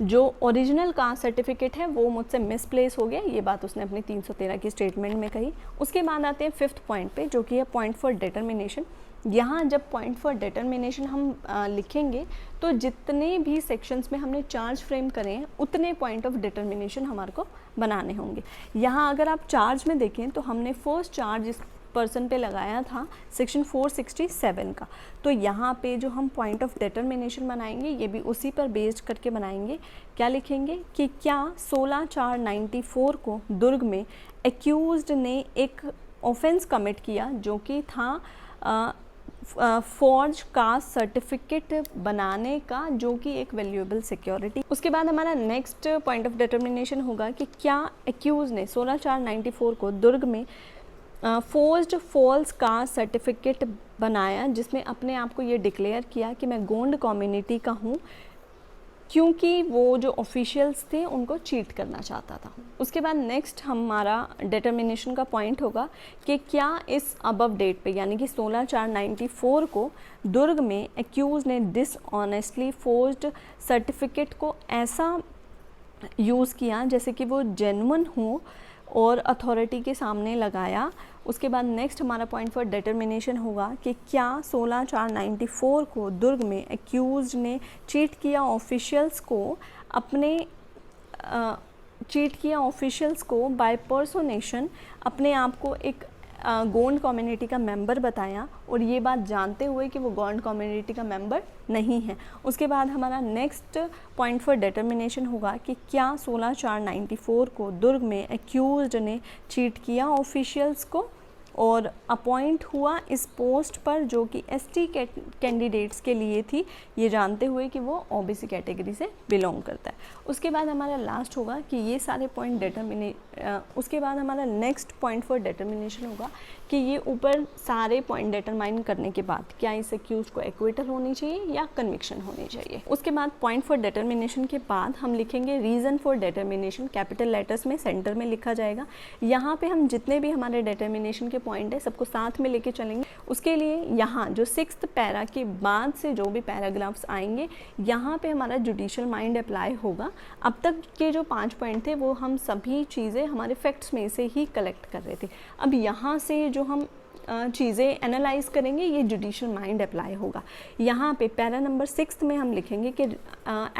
जो ओरिजिनल कास्ट सर्टिफिकेट है वो मुझसे मिसप्लेस हो गया, ये बात उसने अपनी 313 की स्टेटमेंट में कही। उसके बाद आते हैं 5th पॉइंट पे, जो कि है पॉइंट फॉर डिटर्मिनेशन। यहाँ जब पॉइंट फॉर डिटर्मिनेशन हम लिखेंगे तो जितने भी सेक्शंस में हमने चार्ज फ्रेम करे हैं उतने पॉइंट ऑफ डिटर्मिनेशन हमारे को बनाने होंगे। यहाँ अगर आप चार्ज में देखें तो हमने फर्स्ट चार्ज इस पर्सन पे लगाया था सेक्शन 467 का, तो यहाँ पे जो हम पॉइंट ऑफ डिटर्मिनेशन बनाएंगे ये भी उसी पर बेस्ड करके बनाएंगे। क्या लिखेंगे कि क्या 16/4/94 को दुर्ग में एक्यूज्ड ने एक ऑफेंस कमिट किया जो कि था फॉर्ज कास्ट सर्टिफिकेट बनाने का, जो कि एक वैल्यूएबल सिक्योरिटी। उसके बाद हमारा नेक्स्ट पॉइंट ऑफ डिटर्मिनेशन होगा कि क्या एक्यूज ने 16/4/94 को दुर्ग में फोर्ज्ड फॉल्स कास्ट सर्टिफिकेट बनाया जिसमें अपने आप को ये डिक्लेयर किया कि मैं गोंड कम्युनिटी का हूँ, क्योंकि वो जो ऑफिशियल्स थे उनको चीट करना चाहता था। उसके बाद नेक्स्ट हमारा डिटर्मिनेशन का पॉइंट होगा कि क्या इस अबव डेट पे यानी कि 16/4/94 को दुर्ग में एक्यूज ने डिसऑनेस्टली फोर्ज्ड सर्टिफिकेट को ऐसा यूज़ किया जैसे कि वो जेन्युइन हो और अथॉरिटी के सामने लगाया। उसके बाद नेक्स्ट हमारा पॉइंट फॉर डिटर्मिनेशन होगा कि क्या 16/4/94 को दुर्ग में एक्यूज्ड ने चीट किया ऑफिशियल्स को बाय पर्सोनेशन अपने आप को एक गोंड कम्युनिटी का मेंबर बताया और ये बात जानते हुए कि वो गोंड कम्युनिटी का मेंबर नहीं है। उसके बाद हमारा नेक्स्ट पॉइंट फॉर डिटर्मिनेशन होगा कि क्या 16/4/94 को दुर्ग में एक्यूज्ड ने चीट किया ऑफिशियल्स को और अपॉइंट हुआ इस पोस्ट पर जो कि एसटी कैंडिडेट्स के लिए थी, ये जानते हुए कि वो ओबीसी कैटेगरी से बिलोंग करता है। उसके बाद हमारा लास्ट होगा कि ये सारे पॉइंट उसके बाद हमारा नेक्स्ट पॉइंट फॉर डिटर्मिनेशन होगा कि ये ऊपर सारे पॉइंट डिटरमाइन करने के बाद क्या इस एक्यूज को एक्विटल होनी चाहिए या कन्विक्शन होनी चाहिए। उसके बाद पॉइंट फॉर डिटर्मिनेशन के बाद हम लिखेंगे reason for determination, capital letters में सेंटर में लिखा जाएगा। यहाँ पे हम जितने भी हमारे डिटर्मिनेशन के पॉइंट है सबको साथ में लेके चलेंगे। उसके लिए यहाँ जो 6th पैरा के बाद से जो भी पैराग्राफ्स आएंगे यहाँ पे हमारा जुडिशियल माइंड अप्लाई होगा। अब तक के जो 5 पॉइंट थे वो हम सभी चीज़ें हमारे फैक्ट्स में से ही कलेक्ट कर रहे थे। अब यहाँ से जो हम चीज़ें एनालाइज करेंगे ये जुडिशियल माइंड अप्लाई होगा। यहाँ पे पैरा नंबर 6 में हम लिखेंगे कि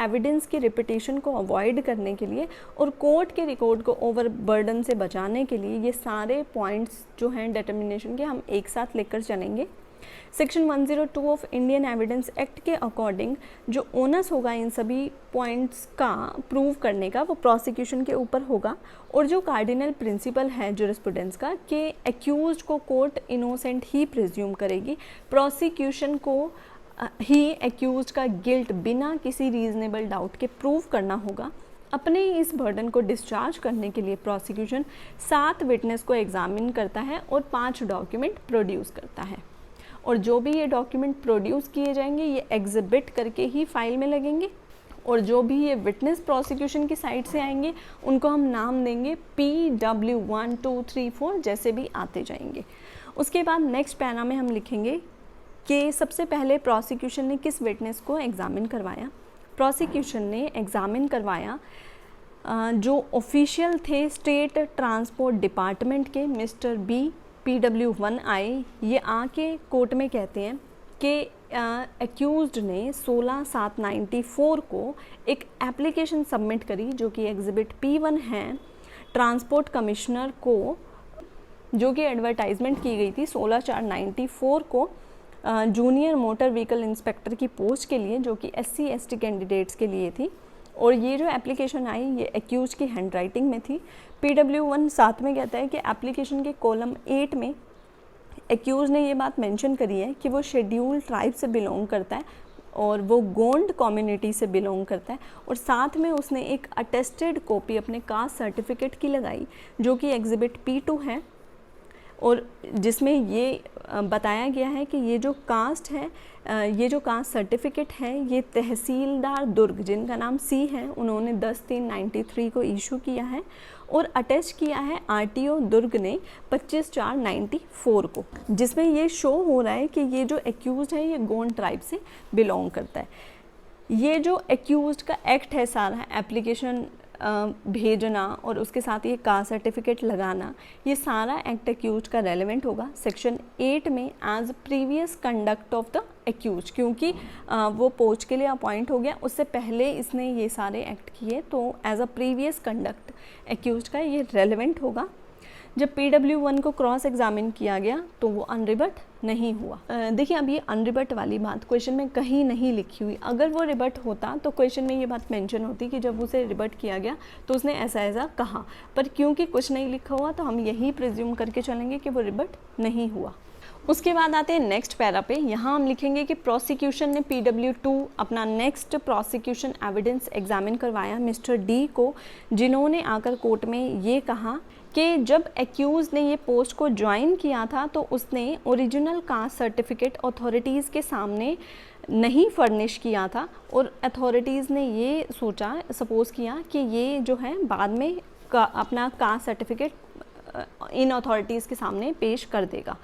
एविडेंस की रिपीटेशन को अवॉइड करने के लिए और कोर्ट के रिकॉर्ड को ओवर बर्डन से बचाने के लिए ये सारे पॉइंट्स जो हैं डिटर्मिनेशन के हम एक साथ लेकर चलेंगे। Section 102 of Indian evidence act के अकॉर्डिंग जो ओनस होगा इन सभी पॉइंट्स का प्रूव करने का वो प्रोसिक्यूशन के ऊपर होगा और जो कार्डिनल प्रिंसिपल है जुरिस्प्रूडेंस का कि एक्यूज्ड को कोर्ट इनोसेंट ही प्रिज्यूम करेगी, प्रोसिक्यूशन को ही एक्यूज्ड का गिल्ट बिना किसी रीजनेबल डाउट के प्रूव करना होगा। अपने इस बर्डन को डिस्चार्ज करने के लिए प्रोसिक्यूशन 7 विटनेस को एग्जामिन करता है और 5 डॉक्यूमेंट प्रोड्यूस करता है और जो भी ये डॉक्यूमेंट प्रोड्यूस किए जाएंगे ये एग्जिबिट करके ही फाइल में लगेंगे और जो भी ये विटनेस प्रोसिक्यूशन की साइड से आएंगे उनको हम नाम देंगे PW1 2 3 4 जैसे भी आते जाएंगे। उसके बाद नेक्स्ट पैरा में हम लिखेंगे कि सबसे पहले प्रोसिक्यूशन ने किस विटनेस को एग्जामिन करवाया। प्रोसिक्यूशन ने एग्जामिन करवाया जो ऑफिशियल थे स्टेट ट्रांसपोर्ट डिपार्टमेंट के मिस्टर B PW1I। ये आके कोर्ट में कहते हैं कि एक्यूज्ड ने 16/7/94 को एक एप्लीकेशन सबमिट करी जो कि एग्जिबिट P1 है ट्रांसपोर्ट कमिश्नर को, जो कि एडवर्टाइजमेंट की गई थी 16/4/94 को जूनियर मोटर व्हीकल इंस्पेक्टर की पोस्ट के लिए जो कि SC ST कैंडिडेट्स के लिए थी और ये जो एप्लीकेशन आई ये एक्यूज की हैंडराइटिंग में थी। PW1 साथ में कहता है कि एप्लीकेशन के कॉलम 8 में एक्यूज ने ये बात मेंशन करी है कि वो शेड्यूल ट्राइब से बिलोंग करता है और वो गोंड कम्युनिटी से बिलोंग करता है, और साथ में उसने एक अटेस्टेड कॉपी अपने कास्ट सर्टिफिकेट की लगाई जो कि एग्जिबिट P2 है, और जिसमें ये बताया गया है कि ये जो कास्ट है, ये जो कास्ट सर्टिफिकेट है, ये तहसीलदार दुर्ग जिनका नाम C है, उन्होंने 10/3/93 को इशू किया है और अटैच किया है RTO दुर्ग ने 25/4/94 को, जिसमें ये शो हो रहा है कि ये जो एक्यूज़ है ये गोंड ट्राइब से बिलोंग करता है। ये जो एक्यूज़ का एक्ट है सारा, एप्लीकेशन भेजना और उसके साथ ये कास्ट सर्टिफिकेट लगाना, ये सारा एक्ट एक्यूज का रेलेवेंट होगा सेक्शन 8 में as previous conduct of the accuse, क्योंकि वो पोस्ट के लिए अपॉइंट हो गया, उससे पहले इसने ये सारे एक्ट किए, तो as a previous conduct accuse का ये रेलेवेंट होगा। जब PW1 को क्रॉस एग्जामिन किया गया तो वो अनरिबट नहीं हुआ। देखिए अब ये अनरिबट वाली बात क्वेश्चन में कहीं नहीं लिखी हुई, अगर वो रिबट होता तो क्वेश्चन में ये बात मेंशन होती कि जब उसे रिबट किया गया तो उसने ऐसा कहा, पर क्योंकि कुछ नहीं लिखा हुआ तो हम यही प्रिज्यूम करके चलेंगे कि वो रिबट नहीं हुआ। उसके बाद आते हैं नेक्स्ट पैरा पे, यहाँ हम लिखेंगे कि प्रोसिक्यूशन ने PW2 अपना नेक्स्ट प्रोसिक्यूशन एविडेंस एग्जामिन करवाया मिस्टर D को, जिन्होंने आकर कोर्ट में ये कहा कि जब एक्यूज़ ने ये पोस्ट को ज्वाइन किया था तो उसने ओरिजिनल कास्ट सर्टिफिकेट अथॉरिटीज़ के सामने नहीं फर्निश किया था, और अथॉरिटीज़ ने ये सोचा, सपोज़ किया कि ये जो है बाद में अपना कास्ट सर्टिफिकेट इन अथॉरिटीज़ के सामने पेश कर देगा।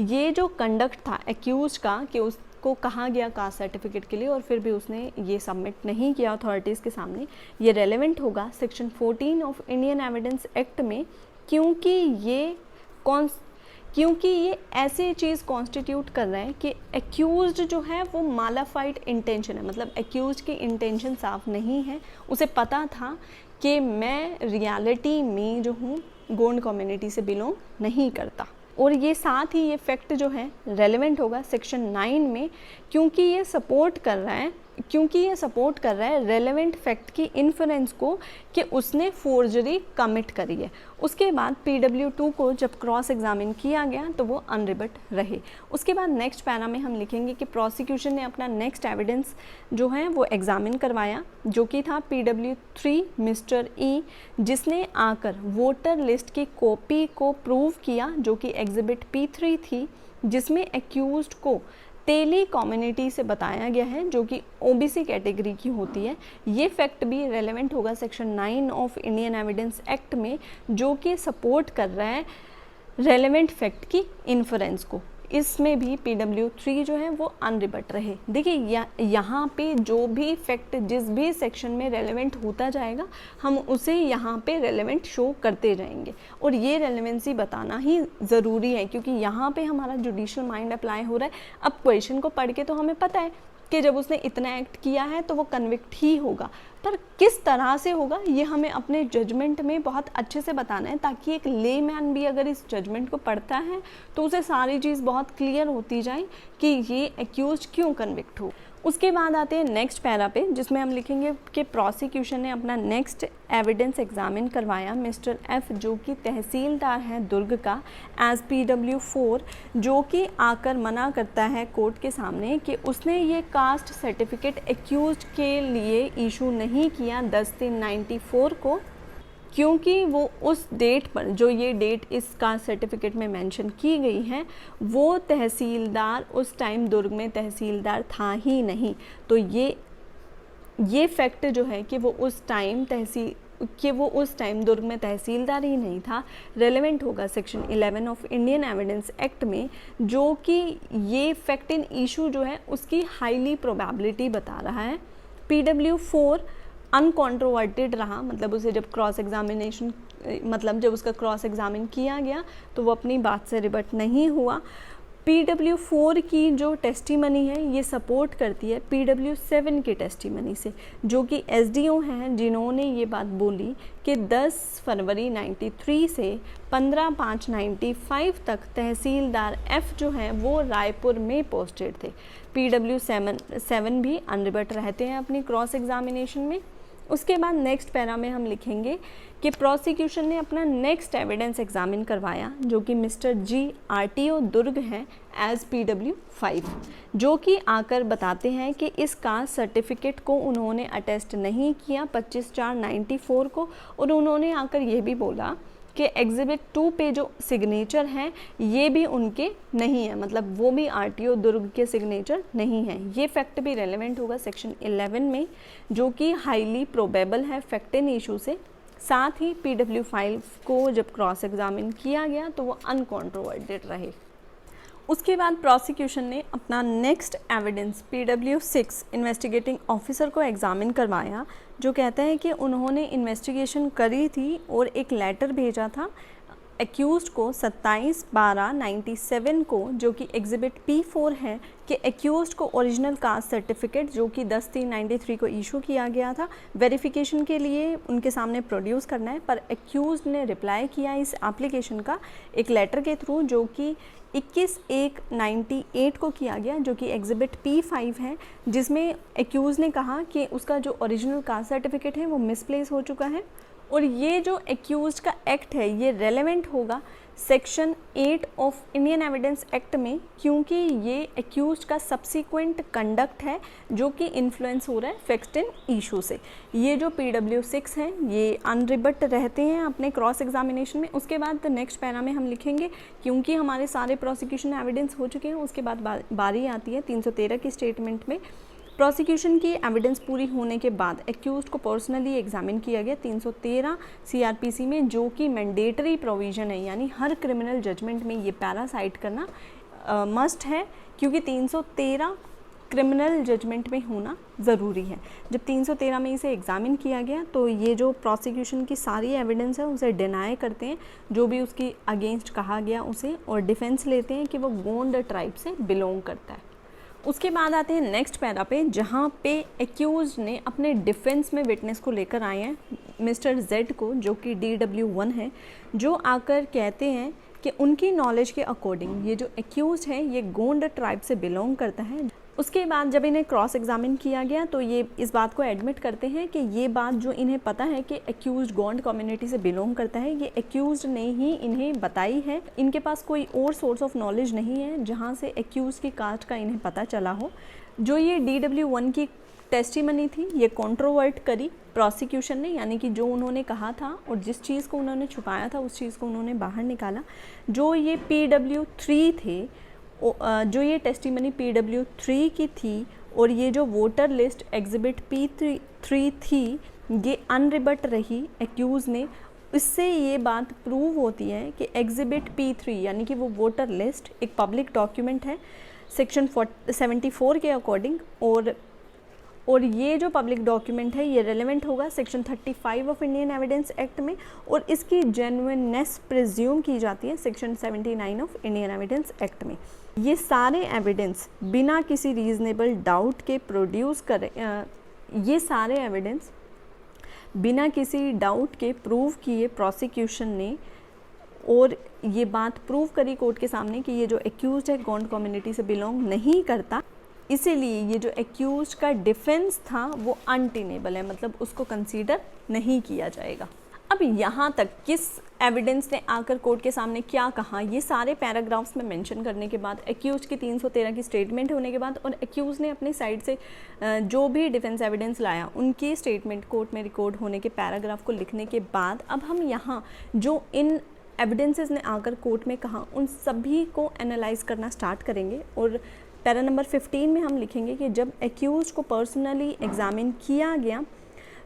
ये जो कंडक्ट था एक्यूज का कि उसको कहा गया कास्ट सर्टिफिकेट के लिए और फिर भी उसने ये सबमिट नहीं किया अथॉरिटीज़ के सामने, ये रेलेवेंट होगा section 14 of Indian evidence act में, क्योंकि ये ऐसी चीज़ कॉन्स्टिट्यूट कर रहा है कि एक्यूज्ड जो है वो मालाफाइड इंटेंशन है, मतलब एक्यूज की इंटेंशन साफ नहीं है, उसे पता था कि मैं रियलिटी में जो हूँ गोंड कम्युनिटी से बिलोंग नहीं करता, और ये साथ ही ये फैक्ट जो है रेलेवेंट होगा सेक्शन 9 में, क्योंकि ये सपोर्ट कर रहा है रेलेवेंट फैक्ट की इन्फरेंस को कि उसने फोर्जरी कमिट करी है। उसके बाद PW2 को जब क्रॉस एग्जामिन किया गया तो वो अनरिबट रहे। उसके बाद नेक्स्ट पैरा में हम लिखेंगे कि प्रोसिक्यूशन ने अपना नेक्स्ट एविडेंस जो है वो एग्जामिन करवाया, जो कि था PW3 मिस्टर E, जिसने आकर वोटर लिस्ट की कॉपी को प्रूव किया जो कि एग्जिबिट P3 थी, जिसमें एक्यूज्ड को तेली कम्युनिटी से बताया गया है जो कि OBC कैटेगरी की होती है। ये फैक्ट भी रेलेवेंट होगा section 9 of Indian evidence act में, जो कि सपोर्ट कर रहा है रेलेवेंट फैक्ट की इन्फरेंस को। इसमें भी PW3 जो है वो अनरिबट रहे। देखिए यहाँ पे जो भी फैक्ट जिस भी सेक्शन में रेलेवेंट होता जाएगा हम उसे यहाँ पे रेलेवेंट शो करते जाएंगे, और ये रेलेवेंसी बताना ही ज़रूरी है क्योंकि यहाँ पे हमारा जुडिशियल माइंड अप्लाई हो रहा है। अब क्वेश्चन को पढ़ के तो हमें पता है कि जब उसने इतना एक्ट किया है तो वो कन्विक्ट ही होगा, पर किस तरह से होगा ये हमें अपने जजमेंट में बहुत अच्छे से बताना है, ताकि एक लेमैन भी अगर इस जजमेंट को पढ़ता है तो उसे सारी चीज़ बहुत क्लियर होती जाए कि ये एक्यूज क्यों कन्विक्ट हो। उसके बाद आते हैं नेक्स्ट पैरा पे, जिसमें हम लिखेंगे कि प्रोसिक्यूशन ने अपना नेक्स्ट एविडेंस एग्जामिन करवाया मिस्टर F, जो कि तहसीलदार हैं दुर्ग का, एज PW4, जो कि आकर मना करता है कोर्ट के सामने कि उसने ये कास्ट सर्टिफिकेट एक्यूज्ड के लिए इशू नहीं किया 10/3/94 को, क्योंकि वो उस डेट पर, जो ये डेट इस कास्ट सर्टिफिकेट में मेंशन की गई है, वो तहसीलदार उस टाइम दुर्ग में तहसीलदार था ही नहीं। तो ये फैक्ट जो है कि वो उस टाइम दुर्ग में तहसीलदार ही नहीं था, रेलेवेंट होगा section 11 of Indian evidence act में, जो कि ये फैक्ट इन इशू जो है उसकी हाईली प्रोबेबिलिटी बता रहा है। PW4 अनकॉन्ट्रोवर्टेड रहा, मतलब उसे जब जब उसका क्रॉस एग्जामिन किया गया तो वो अपनी बात से रिबट नहीं हुआ। PW4 की जो टेस्टीमनी है ये सपोर्ट करती है PW7 की टेस्टीमनी से, जो कि SDO हैं, जिन्होंने ये बात बोली कि 10 फरवरी 93 से 15/5/95 तक तहसीलदार F जो हैं वो रायपुर में पोस्टेड थे। PW7 भी अनरिबट रहते हैं अपनी क्रॉस एग्जामिनेशन में। उसके बाद नेक्स्ट पैरा में हम लिखेंगे कि प्रोसिक्यूशन ने अपना नेक्स्ट एविडेंस एग्जामिन करवाया, जो कि मिस्टर जी RTO दुर्ग हैं एज PW5, जो कि आकर बताते हैं कि इस कास्ट सर्टिफिकेट को उन्होंने अटेस्ट नहीं किया 25/4/94 को, और उन्होंने आकर ये भी बोला कि एग्जिबिट 2 पे जो सिग्नेचर हैं ये भी उनके नहीं है, मतलब वो भी RTO दुर्ग के सिग्नेचर नहीं हैं। ये फैक्ट भी रेलेवेंट होगा सेक्शन 11 में, जो कि हाईली प्रोबेबल है फैक्ट इन इशू से। साथ ही PW5 को जब क्रॉस एग्जामिन किया गया तो वो अनकॉन्ट्रोवर्टेड रहे। उसके बाद प्रोसिक्यूशन ने अपना next evidence PW6 investigating officer को एग्जामिन करवाया, जो कहता है कि उन्होंने इन्वेस्टिगेशन करी थी और एक लेटर भेजा था एक्यूज्ड को 27/12/97 को, जो कि एग्जिबिट P4 है, कि एक्यूज्ड को ओरिजिनल कास्ट सर्टिफिकेट जो कि 10/3/93 को इशू किया गया था वेरिफिकेशन के लिए उनके सामने प्रोड्यूस करना है, पर एक्यूज्ड ने रिप्लाई किया इस एप्लीकेशन का एक लेटर के थ्रू, जो कि 21/1/98 को किया गया, जो कि एग्जिबिट P5 है, जिसमें एक्यूज ने कहा कि उसका जो ओरिजिनल कास्ट सर्टिफिकेट है वो मिसप्लेस हो चुका है। और ये जो एक्यूज का एक्ट है ये रेलेवेंट होगा section 8 of Indian evidence act में, क्योंकि ये एक्यूज का सब्सिक्वेंट कंडक्ट है जो कि इन्फ्लुएंस हो रहा है फैक्ट इन इशू से। ये जो PW6 हैं ये अनरिबट रहते हैं अपने क्रॉस एग्जामिनेशन में। उसके बाद नेक्स्ट पैरा में हम लिखेंगे, क्योंकि हमारे सारे प्रोसिक्यूशन एविडेंस हो चुके हैं, उसके बाद बारी आती है 313 की स्टेटमेंट में। प्रोसिक्यूशन की एविडेंस पूरी होने के बाद एक्यूज्ड को पर्सनली एग्जामिन किया गया 313 CRPC में, जो कि मैंडेटरी प्रोविज़न है, यानी हर क्रिमिनल जजमेंट में ये पैरा साइट करना मस्ट है, क्योंकि 313 क्रिमिनल जजमेंट में होना ज़रूरी है। जब 313 में इसे एग्जामिन किया गया तो ये जो प्रोसिक्यूशन की सारी एविडेंस है उसे डिनाई करते हैं, जो भी उसकी अगेंस्ट कहा गया उसे, और डिफेंस लेते हैं कि वो गोंड ट्राइब से बिलोंग करता है। उसके बाद आते हैं नेक्स्ट पैरा पे, जहाँ पे एक्यूज ने अपने डिफेंस में विटनेस को लेकर आए हैं मिस्टर Z को, जो कि DW1 है, जो आकर कहते हैं कि उनकी नॉलेज के अकॉर्डिंग ये जो एक्यूज है ये गोंड ट्राइब से बिलोंग करता है। उसके बाद जब इन्हें क्रॉस एग्जामिन किया गया तो ये इस बात को एडमिट करते हैं कि ये बात जो इन्हें पता है कि एक्यूज्ड गोंड कम्युनिटी से बिलोंग करता है, ये एक्यूज्ड ने ही इन्हें बताई है। इनके पास कोई और सोर्स ऑफ नॉलेज नहीं है जहाँ से एक्यूज की कास्ट का इन्हें पता चला हो। जो ये DW1 की टेस्टिमनी थी ये कंट्रोवर्ट करी प्रोसिक्यूशन ने, यानी कि जो उन्होंने कहा था और जिस चीज़ को उन्होंने छुपाया था उस चीज़ को उन्होंने बाहर निकाला। जो ये PW3 थे, जो ये टेस्टिमनी PW3 की थी, और ये जो वोटर लिस्ट एग्जिबिट P3 थी ये अनरिबट रही एक्यूज़ ने। इससे ये बात प्रूव होती है कि एग्जिबिट P3 यानी कि वो वोटर लिस्ट एक पब्लिक डॉक्यूमेंट है सेक्शन 74 के अकॉर्डिंग, और ये जो पब्लिक डॉक्यूमेंट है ये रेलेवेंट होगा section 35 of Indian evidence act में, और इसकी जेन्युइननेस प्रिज्यूम की जाती है section 79 of Indian evidence act में। ये सारे एविडेंस बिना किसी रीजनेबल डाउट के प्रोड्यूस करें, ये सारे एविडेंस बिना किसी डाउट के प्रूव किए प्रोसिक्यूशन ने, और ये बात प्रूव करी कोर्ट के सामने कि ये जो एक्यूज्ड है गोंड कम्युनिटी से बिलोंग नहीं करता, इसीलिए ये जो एक्यूज्ड का डिफेंस था वो अनटेनेबल है, मतलब उसको कंसीडर नहीं किया जाएगा। अब यहाँ तक किस एविडेंस ने आकर कोर्ट के सामने क्या कहा, ये सारे पैराग्राफ्स में मेंशन करने के बाद, एक्यूज की 313 की स्टेटमेंट होने के बाद, और एक्यूज ने अपनी साइड से जो भी डिफेंस एविडेंस लाया उनकी स्टेटमेंट कोर्ट में रिकॉर्ड होने के पैराग्राफ को लिखने के बाद, अब हम यहाँ जो इन एविडेंसेस ने आकर कोर्ट में कहा उन सभी को एनालाइज करना स्टार्ट करेंगे। और पैरा नंबर 15 में हम लिखेंगे कि जब एक्यूज को पर्सनली एग्जामिन किया गया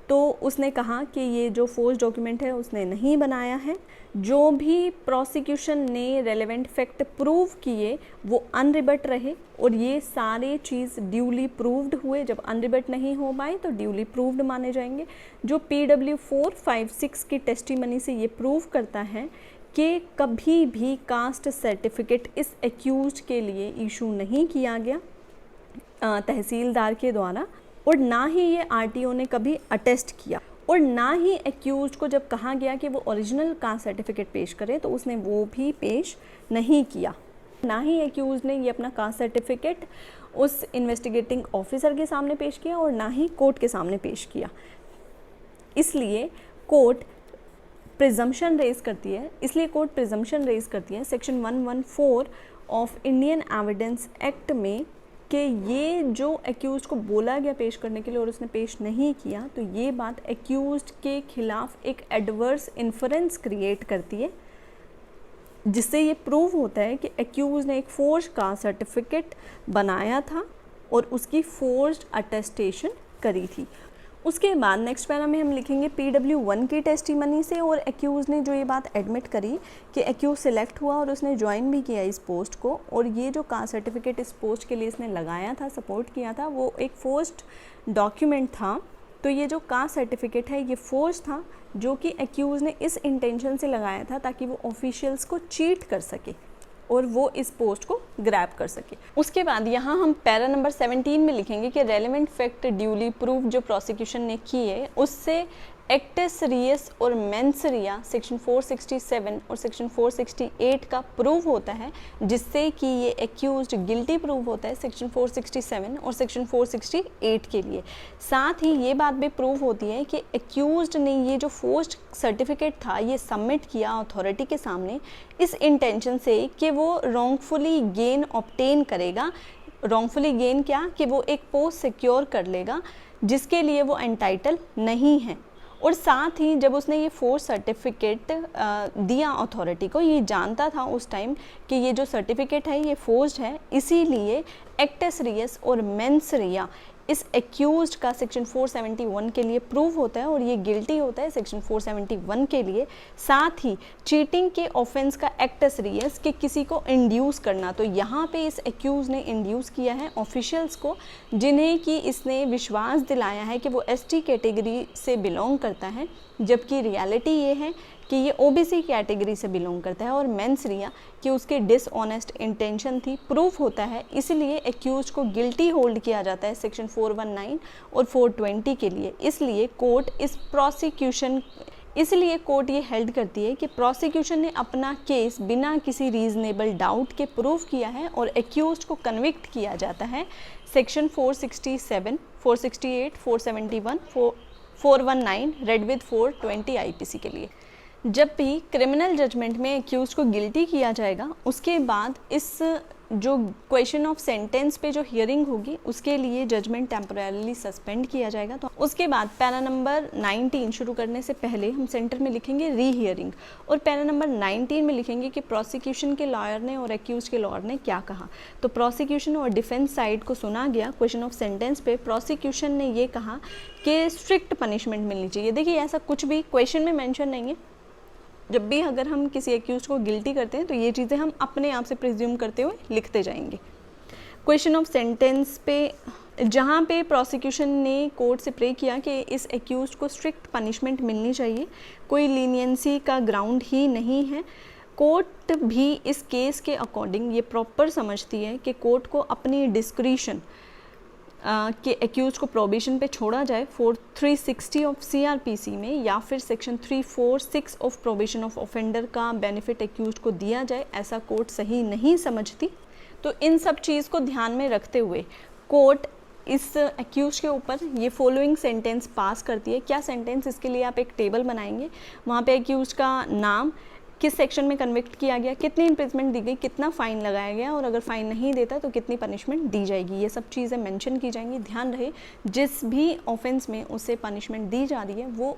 तो उसने कहा कि ये जो फोर्स डॉक्यूमेंट है उसने नहीं बनाया है। जो भी प्रोसिक्यूशन ने रेलेवेंट फैक्ट प्रूव किए वो अनरिबट रहे, और ये सारे चीज़ ड्यूली प्रूव्ड हुए। जब अनरिबट नहीं हो पाए तो ड्यूली प्रूव्ड माने जाएंगे। जो PW4, 5, 6 की टेस्टिमनी से ये प्रूव करता है कि कभी भी कास्ट सर्टिफिकेट इस एक्यूज्ड के लिए इशू नहीं किया गया तहसीलदार के द्वारा, और ना ही ये RTO ने कभी अटेस्ट किया, और ना ही एक्यूज्ड को जब कहा गया कि वो ओरिजिनल कास्ट सर्टिफिकेट पेश करे तो उसने वो भी पेश नहीं किया। ना ही एक्यूज्ड ने ये अपना कास्ट सर्टिफिकेट उस इन्वेस्टिगेटिंग ऑफिसर के सामने पेश किया, और ना ही कोर्ट के सामने पेश किया। इसलिए कोर्ट प्रिजम्पशन रेज करती है, section 114 of Indian evidence act में कि ये जो एक्यूज को बोला गया पेश करने के लिए और उसने पेश नहीं किया, तो ये बात एक्यूज के खिलाफ एक एडवर्स इन्फरेंस क्रिएट करती है, जिससे ये प्रूव होता है कि एक्यूज ने एक फोर्ज का सर्टिफिकेट बनाया था और उसकी फोर्ज्ड अटेस्टेशन करी थी। उसके बाद नेक्स्ट पैरा में हम लिखेंगे PW1 की टेस्टिमनी से, और एक्यूज़ ने जो ये बात एडमिट करी कि एक्यूज़ सिलेक्ट हुआ और उसने ज्वाइन भी किया इस पोस्ट को, और ये जो कास्ट सर्टिफिकेट इस पोस्ट के लिए इसने लगाया था, सपोर्ट किया था, वो एक फोर्ज्ड डॉक्यूमेंट था। तो ये जो कास्ट सर्टिफिकेट है ये फोर्ज था, जो कि एक्यूज़ ने इस इंटेंशन से लगाया था ताकि वो ऑफिशियल्स को चीट कर सके और वो इस पोस्ट को ग्रैब कर सके। उसके बाद यहाँ हम पैरा नंबर 17 में लिखेंगे कि रेलेवेंट फैक्ट ड्यूली प्रूव जो प्रोसिक्यूशन ने की है उससे एक्टस रियस और मेंस रिया सेक्शन 467 और सेक्शन 468 का प्रूव होता है, जिससे कि ये एक्यूज्ड गिल्टी प्रूव होता है सेक्शन 467 और सेक्शन 468 के लिए। साथ ही ये बात भी प्रूव होती है कि एक्यूज्ड ने ये जो फोर्ज्ड सर्टिफिकेट था ये सबमिट किया अथॉरिटी के सामने इस इंटेंशन से कि वो रॉन्गफुली गेन ऑब्टेन करेगा। रॉन्गफुली गेन क्या, कि वो एक पोस्ट सिक्योर कर लेगा जिसके लिए वो एंटाइटल नहीं है। और साथ ही जब उसने ये फोर्स सर्टिफिकेट दिया अथॉरिटी को, ये जानता था उस टाइम कि ये जो सर्टिफिकेट है ये फोर्स्ड है, इसीलिए एक्टस रियस और मेंस रिया इस एक्यूज्ड का सेक्शन 471 के लिए प्रूव होता है और ये गिल्टी होता है सेक्शन 471 के लिए। साथ ही चीटिंग के ऑफेंस का एक्टस रियस कि किसी को इंड्यूस करना, तो यहाँ पे इस एक्यूज ने इंड्यूस किया है ऑफिशियल्स को, जिन्हें कि इसने विश्वास दिलाया है कि वो एसटी कैटेगरी से बिलोंग करता है, जबकि रियलिटी ये है कि ये ओबीसी कैटेगरी से बिलोंग करता है। और मेंस रिया कि उसके डिसऑनेस्ट इंटेंशन थी, प्रूफ होता है, इसलिए एक्यूज को गिल्टी होल्ड किया जाता है सेक्शन 419 और 420 के लिए। इसलिए कोर्ट ये हेल्ड करती है कि प्रोसिक्यूशन ने अपना केस बिना किसी रीजनेबल डाउट के प्रूव किया है और एक्यूज को कन्विक्ट किया जाता है सेक्शन 467, 468, 471, 419 रेड विद 420 आईपीसी के लिए। जब भी क्रिमिनल जजमेंट में एक्यूज को गिल्टी किया जाएगा, उसके बाद इस जो क्वेश्चन ऑफ सेंटेंस पे जो हियरिंग होगी उसके लिए जजमेंट टेम्पोरेरली सस्पेंड किया जाएगा। तो उसके बाद पैरा नंबर 19 शुरू करने से पहले हम सेंटर में लिखेंगे री हियरिंग, और पैरा नंबर 19 में लिखेंगे कि प्रोसिक्यूशन के लॉयर ने और एक्यूज के लॉयर ने क्या कहा। तो प्रोसिक्यूशन और डिफेंस साइड को सुना गया क्वेश्चन ऑफ सेंटेंस पे। प्रोसिक्यूशन ने ये कहा कि स्ट्रिक्ट पनिशमेंट मिलनी चाहिए। देखिए, ऐसा कुछ भी क्वेश्चन में मेंशन नहीं है। जब भी अगर हम किसी एक्यूज को गिल्टी करते हैं तो ये चीज़ें हम अपने आप से प्रिज्यूम करते हुए लिखते जाएंगे। क्वेश्चन ऑफ सेंटेंस पे जहाँ पे प्रोसिक्यूशन ने कोर्ट से प्रे किया कि इस एक्यूज को स्ट्रिक्ट पनिशमेंट मिलनी चाहिए, कोई लीनियंसी का ग्राउंड ही नहीं है। कोर्ट भी इस केस के अकॉर्डिंग ये प्रॉपर समझती है कि कोर्ट को अपनी डिस्क्रिशन कि एक्यूज को प्रोबेशन पे छोड़ा जाए 360 ऑफ CRPC में, या फिर section 346 of probation of offender का बेनिफिट एक्यूज को दिया जाए, ऐसा कोर्ट सही नहीं समझती। तो इन सब चीज़ को ध्यान में रखते हुए कोर्ट इस एक्यूज के ऊपर ये फॉलोइंग सेंटेंस पास करती है। क्या सेंटेंस, इसके लिए आप एक टेबल बनाएंगे, वहाँ पे एक्यूज का नाम, किस सेक्शन में कन्विक्ट किया गया, कितनी इम्प्रिजमेंट दी गई, कितना फ़ाइन लगाया गया, और अगर फ़ाइन नहीं देता तो कितनी पनिशमेंट दी जाएगी, ये सब चीज़ें मेंशन की जाएंगी। ध्यान रहे जिस भी ऑफेंस में उसे पनिशमेंट दी जा रही है वो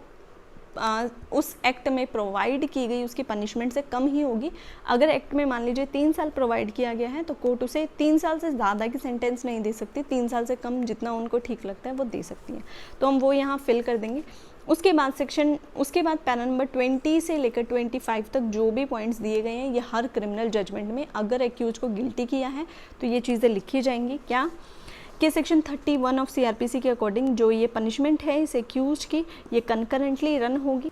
उस एक्ट में प्रोवाइड की गई उसकी पनिशमेंट से कम ही होगी। अगर एक्ट में मान लीजिए 3 साल प्रोवाइड किया गया है तो कोर्ट उसे 3 साल से ज़्यादा की सेंटेंस नहीं दे सकती, 3 साल से कम जितना उनको ठीक लगता है वो दे सकती है। तो हम वो यहाँ फिल कर देंगे। उसके बाद पैरा नंबर 20 से लेकर 25 तक जो भी पॉइंट्स दिए गए हैं, ये हर क्रिमिनल जजमेंट में अगर एक्यूज को गिल्टी किया है तो ये चीज़ें लिखी जाएंगी। क्या कि सेक्शन 31 ऑफ CRPC के अकॉर्डिंग जो ये पनिशमेंट है इस एक्यूज की, ये कंकरेंटली रन होगी।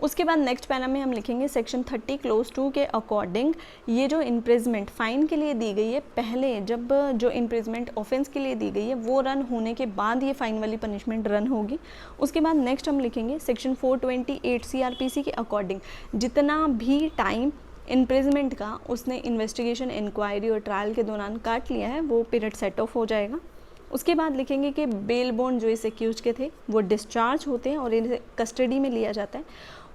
उसके बाद नेक्स्ट पैरा में हम लिखेंगे सेक्शन 30 क्लोज 2 के अकॉर्डिंग ये जो इम्प्रिजमेंट फ़ाइन के लिए दी गई है, पहले जब जो इम्प्रिजमेंट ऑफेंस के लिए दी गई है वो रन होने के बाद ये फ़ाइन वाली पनिशमेंट रन होगी। उसके बाद नेक्स्ट हम लिखेंगे सेक्शन 428 CRPC के अकॉर्डिंग जितना भी टाइम इम्प्रिजमेंट का उसने इन्वेस्टिगेशन, इंक्वायरी और ट्रायल के दौरान काट लिया है वो पीरियड सेट ऑफ हो जाएगा। उसके बाद लिखेंगे कि बेल बॉन्ड जो इस एक्यूज के थे वो डिस्चार्ज होते हैं और इन्हें कस्टडी में लिया जाता है।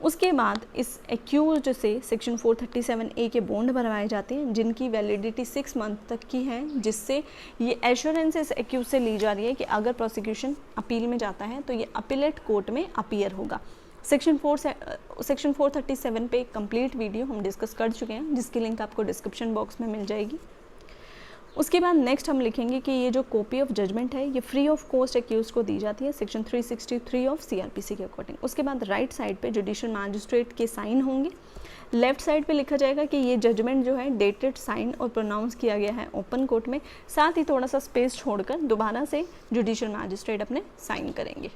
उसके बाद इस एक्यूज से सेक्शन 437A के बॉन्ड बनवाए जाते हैं जिनकी वैलिडिटी 6 मंथ तक की है, जिससे ये एश्योरेंस इस एक्यूज से ली जा रही है कि अगर प्रोसिक्यूशन अपील में जाता है तो ये अपीलेट कोर्ट में अपीयर होगा। सेक्शन 437 पे कंप्लीट वीडियो हम डिस्कस कर चुके हैं जिसकी लिंक आपको डिस्क्रिप्शन बॉक्स में मिल जाएगी। उसके बाद नेक्स्ट हम लिखेंगे कि ये जो कॉपी ऑफ जजमेंट है ये फ्री ऑफ कॉस्ट एक्यूज को दी जाती है सेक्शन 363 ऑफ CRPC के अकॉर्डिंग। उसके बाद राइट साइड पे जुडिशियल मैजिस्ट्रेट के साइन होंगे, लेफ्ट साइड पे लिखा जाएगा कि ये जजमेंट जो है डेटेड, साइन और प्रोनाउंस किया गया है ओपन कोर्ट में, साथ ही थोड़ा सा स्पेस छोड़कर दोबारा से जुडिशियल मैजिस्ट्रेट अपने साइन करेंगे।